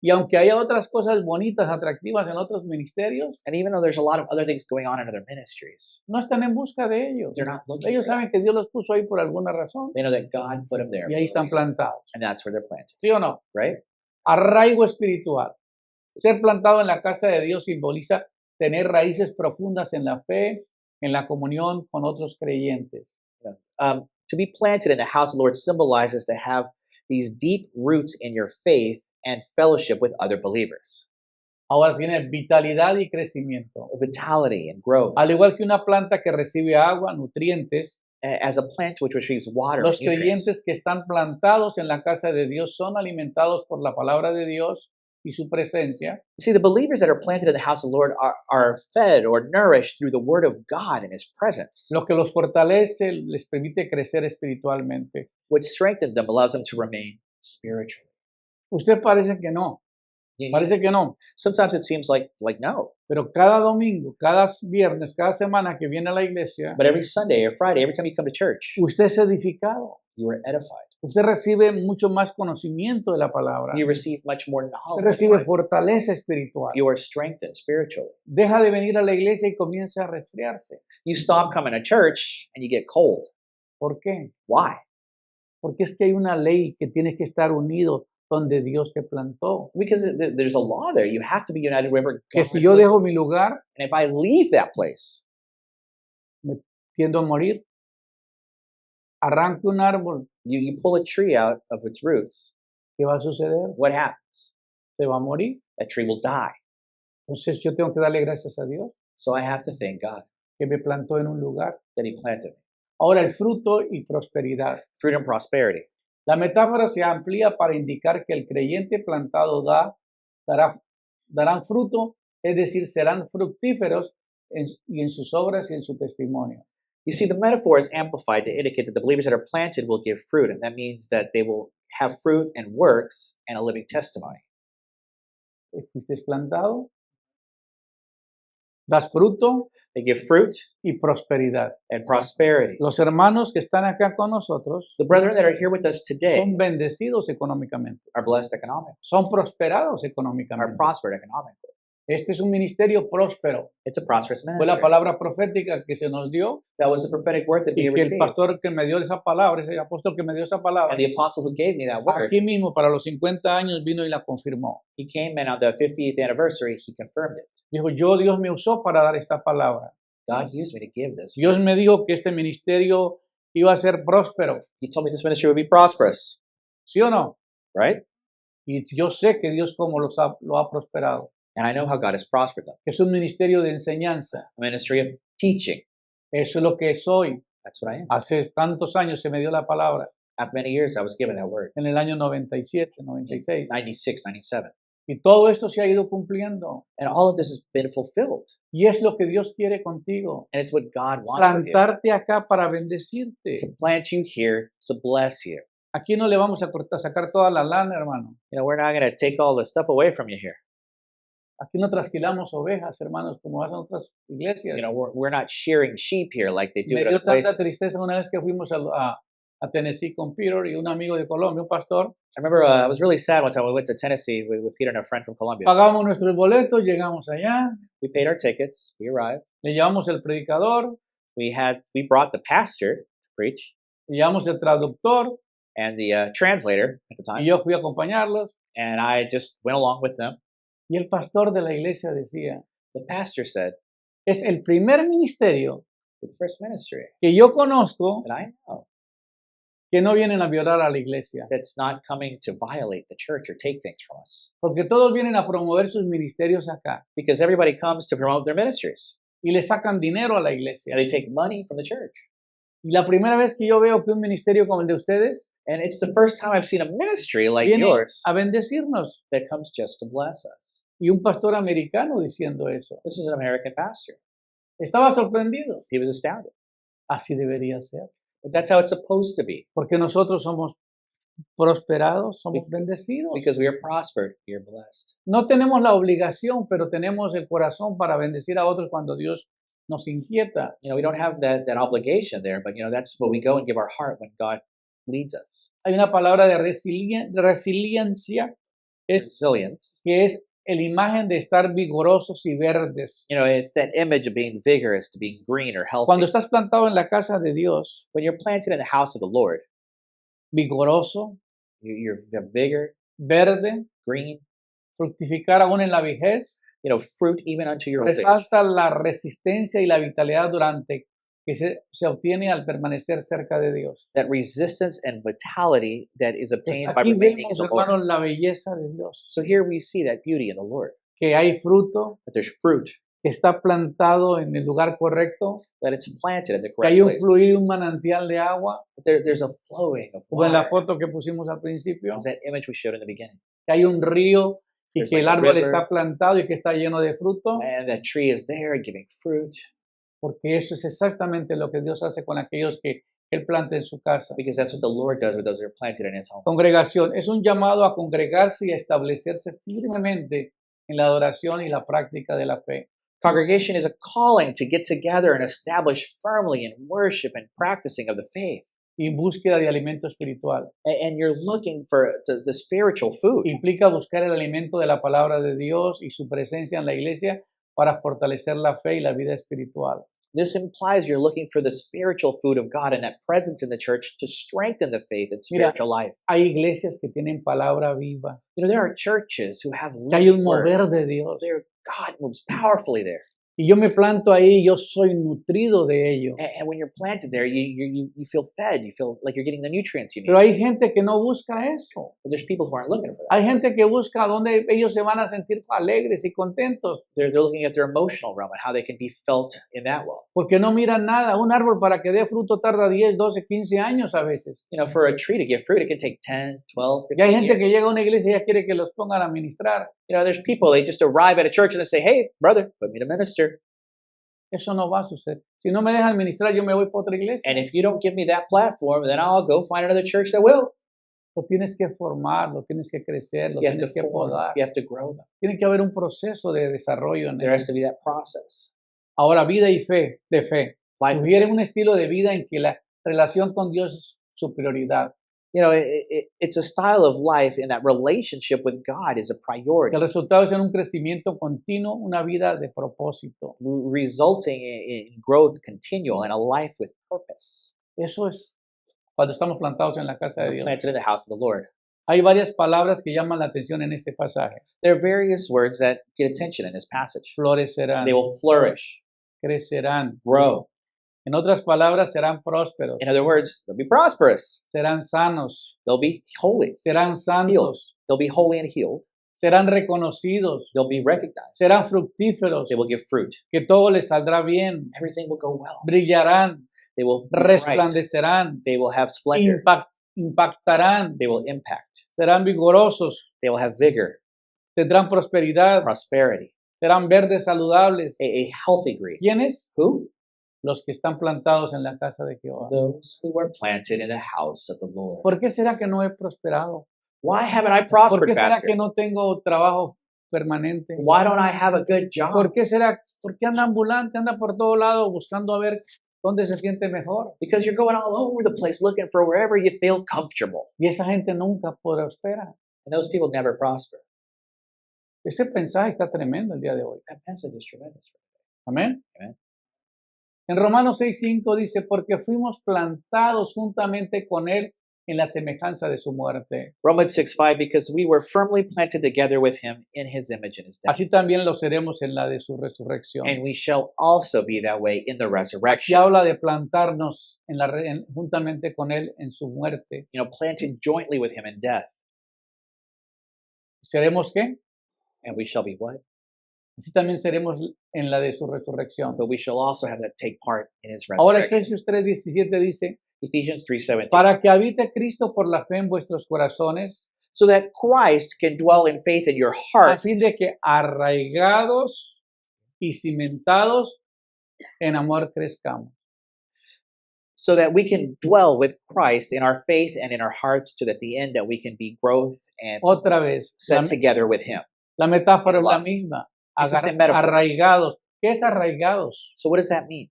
y aunque haya otras cosas bonitas, atractivas en otros ministerios, And even though there's a lot of other things going on in other ministries, no están en busca de ellos. they're not looking Ellos for that. saben que Dios los puso ahí por alguna razón They know that God put them there y ahí for a están reason, plantados. and that's where they're planted, ¿Sí o no? right? Arraigo espiritual. Ser plantado en la casa de Dios simboliza tener raíces profundas en la fe, en la comunión con otros creyentes. To be planted in the house of the Lord symbolizes to have these deep roots in your faith and fellowship with other believers, Ahora tiene vitalidad y crecimiento. vitality and growth. Al igual que una planta que recibe agua, nutrientes, As a plant which receives water, los and nutrients, creyentes que están plantados en la casa de Dios son alimentados por la palabra de Dios y su presencia. you see, the believers that are planted in the house of the Lord are fed or nourished through the word of God and his presence, Lo que los fortalece les permite crecer espiritualmente. which strengthens them, allows them to remain spiritual. Usted parece que no, parece que no, Sometimes it seems like no, pero cada domingo, cada viernes, cada semana que viene a la iglesia, but every Sunday or Friday, every time you come to church, usted es edificado. you are edified. Usted recibe mucho más conocimiento de la palabra. You receive much more Usted knowledge. recibe fortaleza espiritual. You are strengthened spiritually. Deja de venir a la iglesia y comienza a resfriarse. You stop coming to church and you get cold. ¿Por qué? Why? Porque es que hay una ley que tienes que estar unido donde Dios te plantó. Because there's a law there. You have to be united wherever Que God si yo puts you. dejo mi lugar, And if I leave that place, tiendo a morir. Arranque un árbol, you pull a tree out of its roots, ¿qué va a suceder? what happens? Se va a morir. That tree will die. Entonces yo tengo que darle gracias a Dios So I have to thank God que me plantó en un lugar. that He planted me. Ahora el fruto y prosperidad. Fruit and prosperity. La metáfora se amplía para indicar que el creyente plantado darán fruto, es decir, serán fructíferos y en sus obras y en su testimonio. You see, the metaphor is amplified to indicate that the believers that are planted will give fruit, and that means that they will have fruit and works and a living testimony. Fuiste plantado, das fruto They give fruit y prosperidad. and prosperity. Los hermanos que están acá con nosotros The brethren that are here with us today son bendecidos económicamente, are blessed economically, son prosperados are económicamente. prospered economically. Este es un ministerio próspero. It's a prosperous Fue la ministry. palabra profética que se nos dio That was the prophetic word that we y que el received. pastor que me dio esa palabra, ese apóstol que me dio esa palabra, And the apostle who gave me that word, aquí mismo para los 50 años vino y la confirmó. he came and on the 50th anniversary, he confirmed it. Dijo, Dios me usó para dar esta palabra. God used me to give this. Dios me dijo que este ministerio iba a ser próspero, He told me this ministry would be prosperous, ¿sí o no? right? Y yo sé que Dios como lo ha prosperado. And I know how God has prospered them. Es un ministerio de enseñanza. A ministry of teaching. Eso es lo que soy. That's what I am. Hace tantos años se me dio la palabra, After many years, I was given that word. en el año 97, 96. 96, 97. Y todo esto se ha ido cumpliendo. And all of this has been fulfilled. Y es lo que Dios quiere contigo. And it's what God wants with you. Plantarte acá para bendecirte. To plant you here to bless you. Aquí no le vamos a sacar toda la lana, hermano. You know, we're not going to take all the stuff away from you here. Aquí no trasquilamos ovejas, hermanos, como hacen otras iglesias. You know, we're not shearing sheep here like they do Me at dio other tanta places. tristeza una vez que fuimos a Tennessee con Peter y un amigo de Colombia, un pastor. I remember I was really sad one time we went to Tennessee with Peter and a friend from Colombia. Pagamos nuestros boletos, llegamos allá, We paid our tickets. We arrived. le llevamos el predicador, We brought the pastor to preach le llevamos el traductor and the translator at the y time. yo fui a acompañarlos. And I just went along with them. Y el pastor de la iglesia decía, The pastor said, es el primer ministerio the first ministry que yo conozco that I know que no vienen a violar a la iglesia, that's not coming to violate the church or take things from us. porque todos vienen a promover sus ministerios acá Because everybody comes to promote their ministries. y le sacan dinero a la iglesia. And they take money from the church. Y la primera vez que yo veo que un ministerio como el de ustedes And it's the first time I've seen a ministry like viene yours a bendecirnos. that comes just to bless us. Y un pastor americano diciendo eso. This is an American pastor. Estaba sorprendido. He was astounded. Así debería ser. But that's how it's supposed to be. Porque nosotros somos prosperados, somos bendecidos. Because we are prospered, we are blessed. No tenemos la obligación, pero tenemos el corazón para bendecir a otros cuando Dios nos inquieta. You know, we don't have that obligation there, but you know, that's what we go and give our heart when God leads us. Hay una palabra de resiliencia, Resilience. que es la imagen de estar vigorosos y verdes. You know, it's that image of being vigorous, to being green or healthy. Cuando estás plantado en la casa de Dios, When you're planted in the house of the Lord, vigoroso, you're vigor, verde, green, fructificar aún en la vejez, you know, fruit even unto your old age. resalta la resistencia y la vitalidad durante que se obtiene al permanecer cerca de Dios. That resistance and vitality that is obtained by Aquí remaining in vemos, the Lord. hermanos, la belleza de Dios, So here we see that beauty in the Lord, que hay fruto, that there's fruit, que está plantado en el lugar correcto, that it's planted in the que correct hay un place. fluir, un manantial de agua, There's a flowing of como en la water. foto que pusimos al principio, It's that image we showed in the beginning. que hay un río y There's que el like a árbol river. está plantado y que está lleno de fruto, And that tree is there giving fruit, porque eso es exactamente lo que Dios hace con aquellos que Él planta en su casa. because that's what the Lord does with those that are planted in His home. Congregación es un llamado a congregarse y a establecerse firmemente en la adoración y la práctica de la fe. Congregation is a calling to get together and establish firmly in worship and practicing of the faith. y búsqueda de alimento espiritual. and you're looking for the spiritual food. Implica buscar el alimento de la palabra de Dios y su presencia en la iglesia para fortalecer la fe y la vida espiritual. This implies you're looking for the spiritual food of God and that presence in the church to strengthen the faith and Mira, spiritual life. hay iglesias que tienen palabra viva, You know, there are churches who have que hay un living word. mover de Dios. There, God moves powerfully there. Y yo me planto ahí y yo soy nutrido de ello. And when you're planted there, you feel fed. You feel like you're getting the nutrients you need. Pero hay gente que no busca eso. But there's people who aren't looking for that. Hay gente que busca donde ellos se van a sentir alegres y contentos, They're looking at their emotional realm and how they can be felt in that well. porque no miran nada. Un árbol para que dé fruto tarda 10, 12, 15 años a veces. You know, for a tree to give fruit, it can take 10, 12, Y hay 15 gente que years. llega a una iglesia y ya quiere que los pongan a ministrar. You know, there's people, they just arrive at a church and they say, hey, brother, put me to minister. Eso no va a suceder. Si no me dejan ministrar, yo me voy para otra iglesia. And if you don't give me that platform, then I'll go find another church that will. Lo tienes que formar, lo tienes que crecer, lo You have to tienes que form, podar. you have to grow them. Tiene que haber un proceso de desarrollo en There has eso. to be that process. Ahora, vida y fe, de fe. Life, Sugieren un estilo de vida en que la relación con Dios es su prioridad. you know, it's a style of life and that relationship with God is a priority, El resultado es en un crecimiento continuo, una vida de propósito. resulting in growth continual and a life with purpose. Eso es cuando estamos plantados en la casa de Dios. Planted in the house of the Lord. Hay varias palabras que llaman la atención en este pasaje. There are various words that get attention in this passage. Florecerán, They will flourish, crecerán. grow. En otras palabras, serán prósperos, In other words, they'll be prosperous. serán sanos, They'll be holy. serán santos, They'll be holy and healed. serán reconocidos, They'll be recognized. serán fructíferos, They will give fruit. que todo les saldrá bien, Everything will go well. brillarán, They will be bright. resplandecerán, They will have splendor. impactarán, They will impact. serán vigorosos, They will have vigor, tendrán prosperidad, prosperity, serán verdes saludables. a healthy green. ¿Quiénes? Who? Los que están plantados en la casa de Jehová. Those who were planted in the house of the Lord. ¿Por qué será que no he prosperado? Why haven't I ¿Por prospered, qué será Pastor? que no tengo trabajo permanente? Why don't I have a good job? ¿Por qué será? ¿Por qué anda ambulante, anda por todo lado buscando a ver dónde se siente mejor? Because you're going all over the place looking for wherever you feel comfortable. Y esa gente nunca prospera. And those people never prosper. Ese mensaje está tremendo el día de hoy. That message is tremendous. Amén. Amén. En Romanos 6:5 dice, porque fuimos plantados juntamente con Él en la semejanza de su muerte. Romans 6:5, because we were firmly planted together with him in his image and his death. Así también lo seremos en la de su resurrección. And we shall also be that way in the Aquí resurrection. habla de plantarnos juntamente con Él en su muerte. You know, planted jointly with him in death. ¿Seremos qué? And we shall be what? Así también seremos en la de su resurrección. But we shall also have that take part in his Ahora resurrection. Efesios 3:17 dice, Ephesians 3:17. para que habite Cristo por la fe en vuestros corazones, So that Christ can dwell in faith in your a hearts, fin de que arraigados y cimentados en amor crezcamos. so that we can dwell with Christ in our faith and in our hearts, to that the end that we can be growth and Otra vez, set together with him. la metáfora es la love. misma. It's the same metaphor. Arraigados. ¿Qué es arraigados? So what does that mean?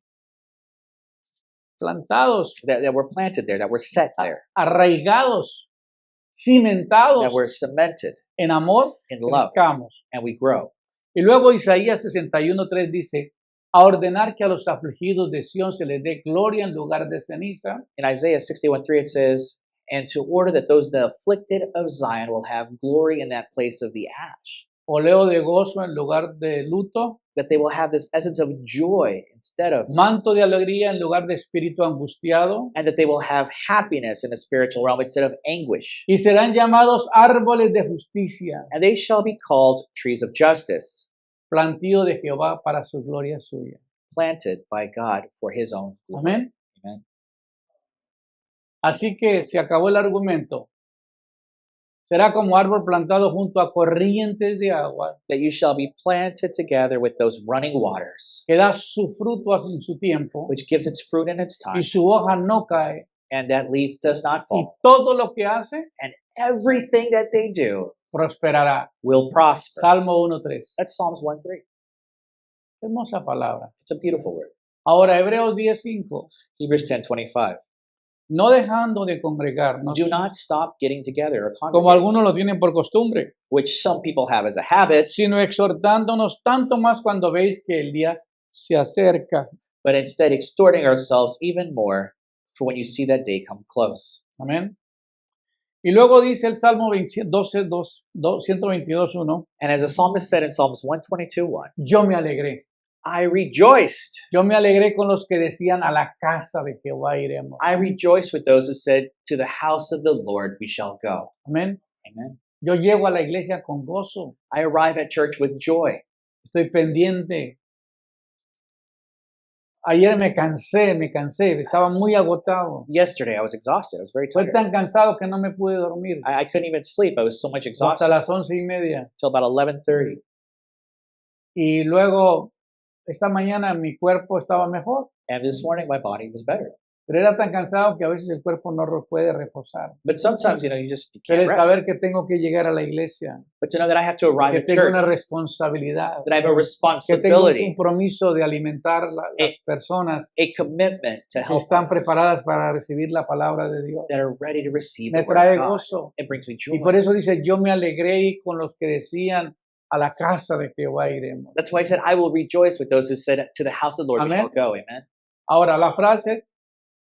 Plantados, That we're planted there, that we're set there, arraigados, cimentados that we're cemented en amor, in love, crezcamos. and we grow. Y luego Isaías 61:3 dice, a ordenar que a los afligidos de Sión se les dé gloria en lugar de ceniza, In Isaiah 61:3 it says, and to order that those the afflicted of Zion will have glory in that place of the ash, oleo de gozo en lugar de luto, that they will have this essence of joy instead of, manto de alegría en lugar de espíritu angustiado, and that they will have happiness in the spiritual realm instead of anguish. y serán llamados árboles de justicia, And they shall be called trees of justice, plantío de Jehová para su gloria suya. planted by God for his own glory. Amén. Amen. Así que se acabó el argumento. Será como árbol plantado junto a corrientes de agua, That you shall be planted together with those running waters, que da su fruto en su tiempo, which gives its fruit in its time, y su hoja no cae, and that leaf does not y fall. todo lo que hace And everything that they do prosperará. will prosper. Salmo 1:3. That's Psalms 1:3. Hermosa palabra. It's a beautiful word. Ahora, Hebreos 10:5. Hebrews 10:25. no dejando de congregarnos, Do not stop getting together or como congregating, algunos lo tienen por costumbre, which some people have as a habit, sino exhortándonos tanto más cuando veis que el día se acerca. but instead exhorting ourselves even more for when you see that day come close. Amén. Y luego dice el Salmo 122.1, And as the psalmist said in Psalms 122:1, yo me alegré. I rejoiced. Yo me alegré con los que decían a la casa de Jehová iremos. I rejoiced with those who said, to the house of the Lord we shall go. Amén. Amen. Yo llego a la iglesia con gozo. I arrive at church with joy. Estoy pendiente. Ayer me cansé, estaba muy agotado. Yesterday I was exhausted. I was very Fue tired. tan cansado que no me pude dormir. I couldn't even sleep. I was so much Hasta exhausted las 11:30. till about 11:30. Y luego, esta mañana mi cuerpo estaba mejor. And this morning my body was better. Pero era tan cansado que a veces el cuerpo no puede reposar. But sometimes, you Pero can't es rest. saber que tengo que llegar a la iglesia, But to know that I have to arrive que at tengo church, una responsabilidad, that I have a que tengo un responsibility, compromiso de alimentar las personas a commitment to que help están others preparadas para recibir la palabra de Dios. that are ready to receive Me the word trae of God. gozo. It brings me Y por joy. eso dice, yo me alegré con los que decían, a la casa de Jehová iremos. That's why I said, I will rejoice with those who said, to the house of the Lord we Amen. shall go. Amen. Ahora, la frase,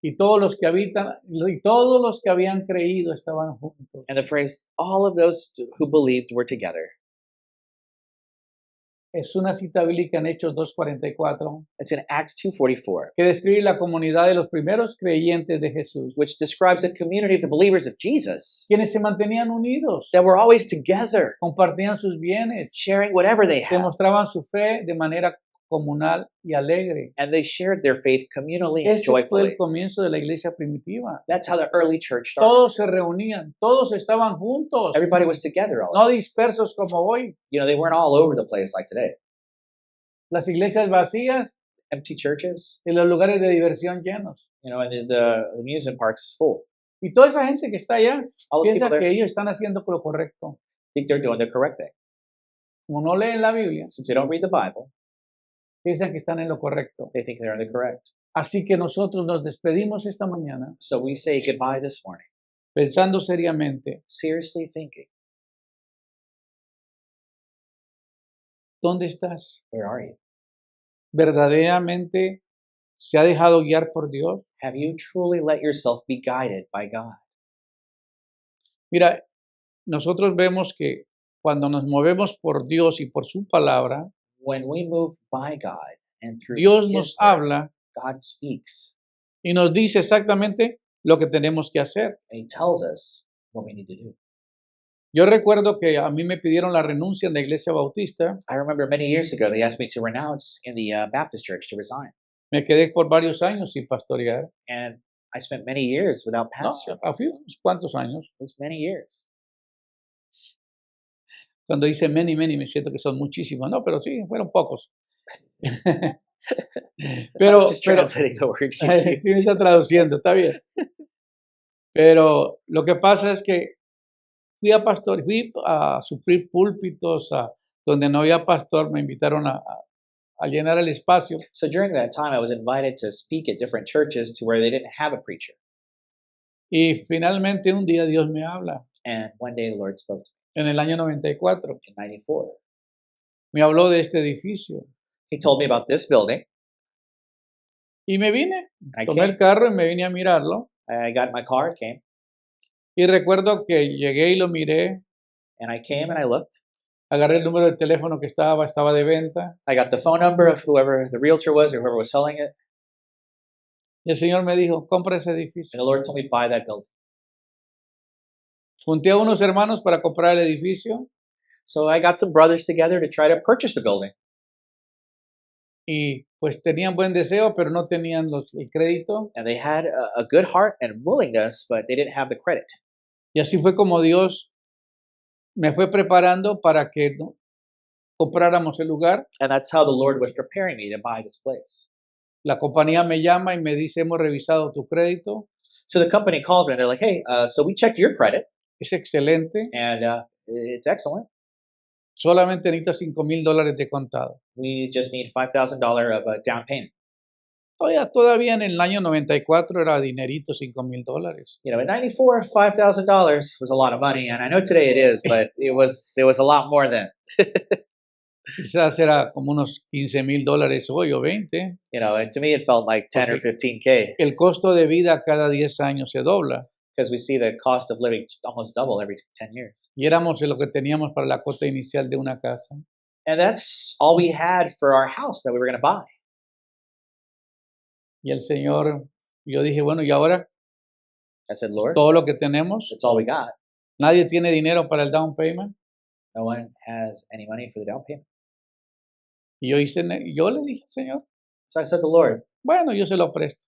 y todos los que habitan, y todos los que habían creído estaban juntos. And the phrase, all of those who believed were together. Es una cita bíblica en Hechos 2:44, It's in Acts 2:44, que describe la comunidad de los primeros creyentes de Jesús, which describes the community of the believers of Jesus quienes se mantenían unidos, that were always together, compartían sus bienes, sharing whatever they had. demostraban su fe de manera comunal y alegre. And they shared their faith communally and Ese fue el joyfully. comienzo de la iglesia primitiva. That's how the early church started. Todos se reunían, todos estaban juntos, Everybody was together all the no time. dispersos como hoy. They weren't all over the place like today. Las iglesias vacías Empty churches, y los lugares de diversión llenos. and the amusement parks full. Y toda esa gente que está allá All the piensa people que there ellos están haciendo lo correcto. think they're doing the correct thing. Como no leen la Biblia, Since they don't read the Bible, piensan que están en lo correcto. they think they're in the correct. Así que nosotros nos despedimos esta mañana So we say goodbye this morning, pensando seriamente, seriously thinking, ¿dónde estás? where are you? ¿Verdaderamente se ha dejado guiar por Dios? Have you truly let yourself be guided by God? Mira, nosotros vemos que cuando nos movemos por Dios y por su palabra, When we move by God and through Dios His nos word, habla God speaks y nos dice exactamente lo que tenemos que hacer. and He tells us what we need to do. Yo recuerdo que a mí me pidieron la renuncia en la iglesia bautista. I remember many years ago they asked me to renounce in the Baptist church, to resign. Me quedé por varios años sin pastorear. And I spent many years without No, pastor. unos cuantos años. It was many years. Cuando dice many, me siento que son muchísimos. No, pero sí, fueron pocos. I'm just translating the word. you Sí, me used. está traduciendo, está bien. Pero lo que pasa es que fui a suplir púlpitos, donde no había pastor, me invitaron a llenar el espacio. So during that time, I was invited to speak at different churches to where they didn't have a preacher. Y finalmente un día Dios me habla, And one day the Lord spoke to en el año 94. me in 94. Me habló de este edificio. He told me about this building. Y me vine, I tomé el came, carro y me vine a mirarlo. I got in my car, came, Y recuerdo que llegué y lo miré, and I came and I looked. agarré el número de teléfono que estaba de venta. I got the phone number of whoever the realtor was or whoever was selling it. Y el Señor me dijo, compra ese edificio. And the Lord told me, buy that building. Junté a unos hermanos para comprar el edificio So I got some brothers together to try to purchase the building. y pues tenían buen deseo, pero no tenían el crédito. And they had a good heart and willingness, but they didn't have the credit. Y así fue como Dios me fue preparando para que compráramos el lugar. And that's how the Lord was preparing me to buy this place. La compañía me llama y me dice, hemos revisado tu crédito, So the company calls me and they're like, hey, so we checked your credit es excelente, and it's excellent. solamente necesitas $5,000 de contado. We just need $5,000 of a down payment. Oye, todavía en el año 94 era dinerito, $5,000. You know, in '94, $5,000 was a lot of money, and I know today it is, but it was a lot more then. Quizás era como unos $15,000 hoy o 20. You know, and to me it felt like 10 or Okay. 15K El costo de vida cada 10 años se dobla. because we see the cost of living almost double every 10 years. Y éramos lo que teníamos para la cuota inicial de una casa. And that's all we had for our house that we were going to buy. Y el Señor, yo dije, bueno, ¿y ahora I said, Lord, todo lo que tenemos? that's all we got. Nadie tiene dinero para el down payment. No one has any money for the down payment. Y yo le dije al Señor, So I said to the Lord, bueno, yo se lo presto.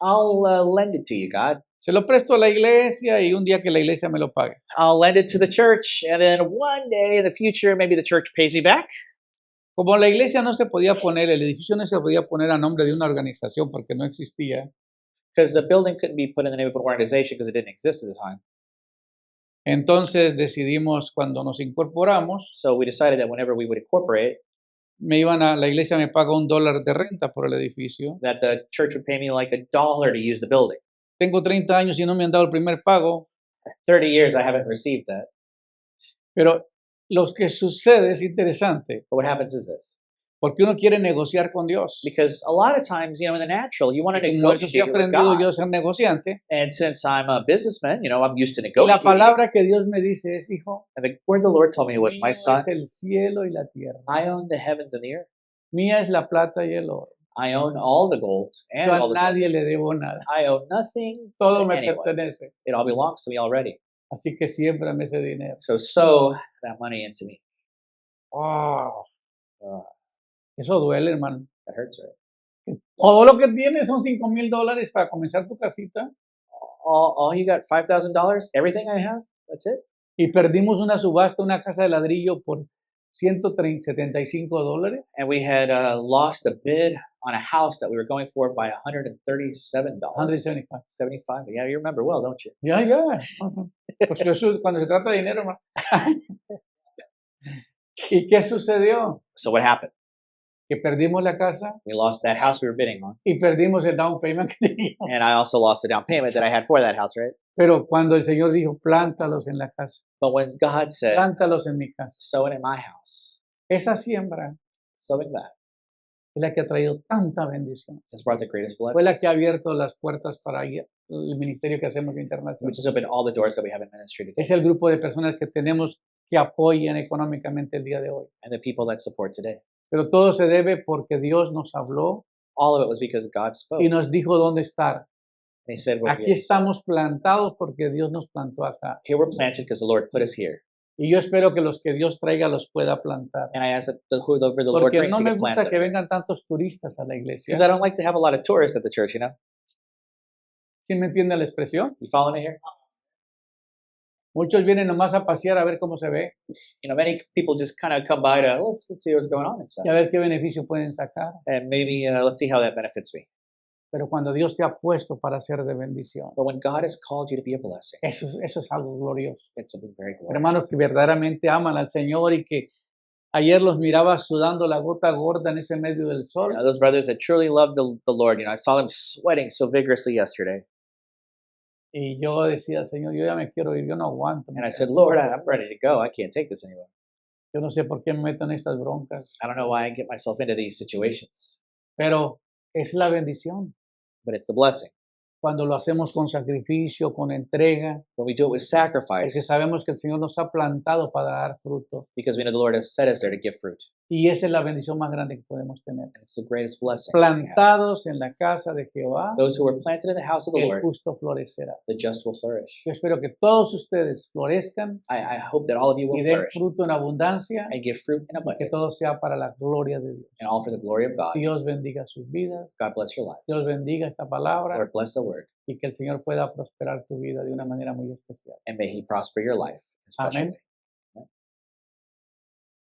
I'll lend it to you, God. Se lo presto a la iglesia y un día que la iglesia me lo pague. I'll lend it to the church, and then one day in the future, maybe the church pays me back. Como la iglesia no se podía poner, el edificio no se podía poner a nombre de una organización porque no existía, Because the building couldn't be put in the name of an organization because it didn't exist at the time. entonces decidimos cuando nos incorporamos, So we decided that whenever we would incorporate, la iglesia me paga $1 de renta por el edificio. that the church would pay me like $1 to use the building. Tengo 30 años y no me han dado el primer pago, 30 years, I haven't received that. pero lo que sucede es interesante, But what happens is this. porque uno quiere negociar con Dios. Because a lot of times, in the natural, you want to Como eso sí he negotiate with aprendido yo God. a ser negociante, And since I'm a businessman, I'm used to la negotiating. palabra que Dios me dice es, hijo, And the word the Lord told me was, my mío son, es el cielo y la tierra. I own the heavens and the earth. Mía es la plata y el oro. I own all the gold and Yo a all the silver. nadie le debo nada. I owe nothing Todo to me anyone. pertenece. It all belongs to me already. Así que siémbrame ese dinero. So sow that money into me. Oh, Uh, eso duele, hermano. that hurts, right? Todo lo que tienes son $5,000 para comenzar tu casita All you got $5,000? Everything I have? That's it? y perdimos una subasta, una casa de ladrillo por $175. And we had lost a bid on a house that we were going for by $137. 175. 75. Yeah, you remember well, don't you? Ya, ya. Ujú. Pues eso, cuando se trata de dinero, hermano. ¿Y qué sucedió? So what happened? Que perdimos la casa We lost that house we were bidding on. y perdimos el down payment que teníamos. And I also lost the down payment that I had for that house, right? Pero cuando el Señor dijo, plántalos en la casa, But when God said, plántalos en mi casa, sow it in my house, esa siembra sowing that es la que ha traído tanta bendición. has brought the greatest Fue blessing, la que ha abierto las puertas para el ministerio que hacemos internacional. which has opened all the doors that we have in ministry today Es el grupo de personas que tenemos que apoyan económicamente el día de hoy. and the people that support today. Pero todo se debe porque Dios nos habló All of it was because God spoke. y nos dijo dónde estar. And He said, we're Aquí estamos plantados porque Dios nos plantó acá. here we're planted because the Lord put us here. Y yo espero que los que Dios traiga los pueda plantar. And I ask that whoever the Lord Porque brings no to me get gusta planted. que vengan tantos turistas a la iglesia. Because I don't like to have a lot of tourists at the church, ¿Sí me entiende la expresión? You follow me here? Muchos vienen nomás a pasear a ver cómo se ve Many people just kind of come by to, let's see what's going on inside. y a ver qué beneficio pueden sacar. And maybe let's see how that benefits me. Pero cuando Dios te ha puesto para ser de bendición, But when God has called you to be a blessing, eso es algo glorioso. it's something very glorious. Hermanos que verdaderamente aman al Señor y que ayer los miraba sudando la gota gorda en ese medio del sol. Those brothers that truly love the Lord, I saw them sweating so vigorously yesterday. Y yo decía, Señor, yo ya me quiero ir, yo no aguanto. And I said, Lord, I'm ready to go. I can't take this anymore. Yo no sé por qué me meto en estas broncas, I don't know why I get myself into these situations, pero es la bendición. but it's the blessing. Cuando lo hacemos con sacrificio, con entrega, When we do it with porque sacrifice, sabemos que el Señor nos ha plantado para dar fruto. because we know the Lord has set us there to give fruit. Y esa es la bendición más grande que podemos tener. And it's the greatest blessing. that we have. Plantados en la casa de Jehová, Those who are planted in the house of the el Lord, justo florecerá. the just will flourish. Yo espero que todos ustedes florezcan I hope that all of you y will den flourish fruto en abundancia, and give fruit in que abundance, todo sea para la gloria de Dios. and all for the glory of God. Dios bendiga sus vidas, God bless your lives. Dios bendiga esta palabra Lord bless the word, y que el Señor pueda prosperar tu vida de una manera muy especial. and may He prosper your life in a special Amén. way.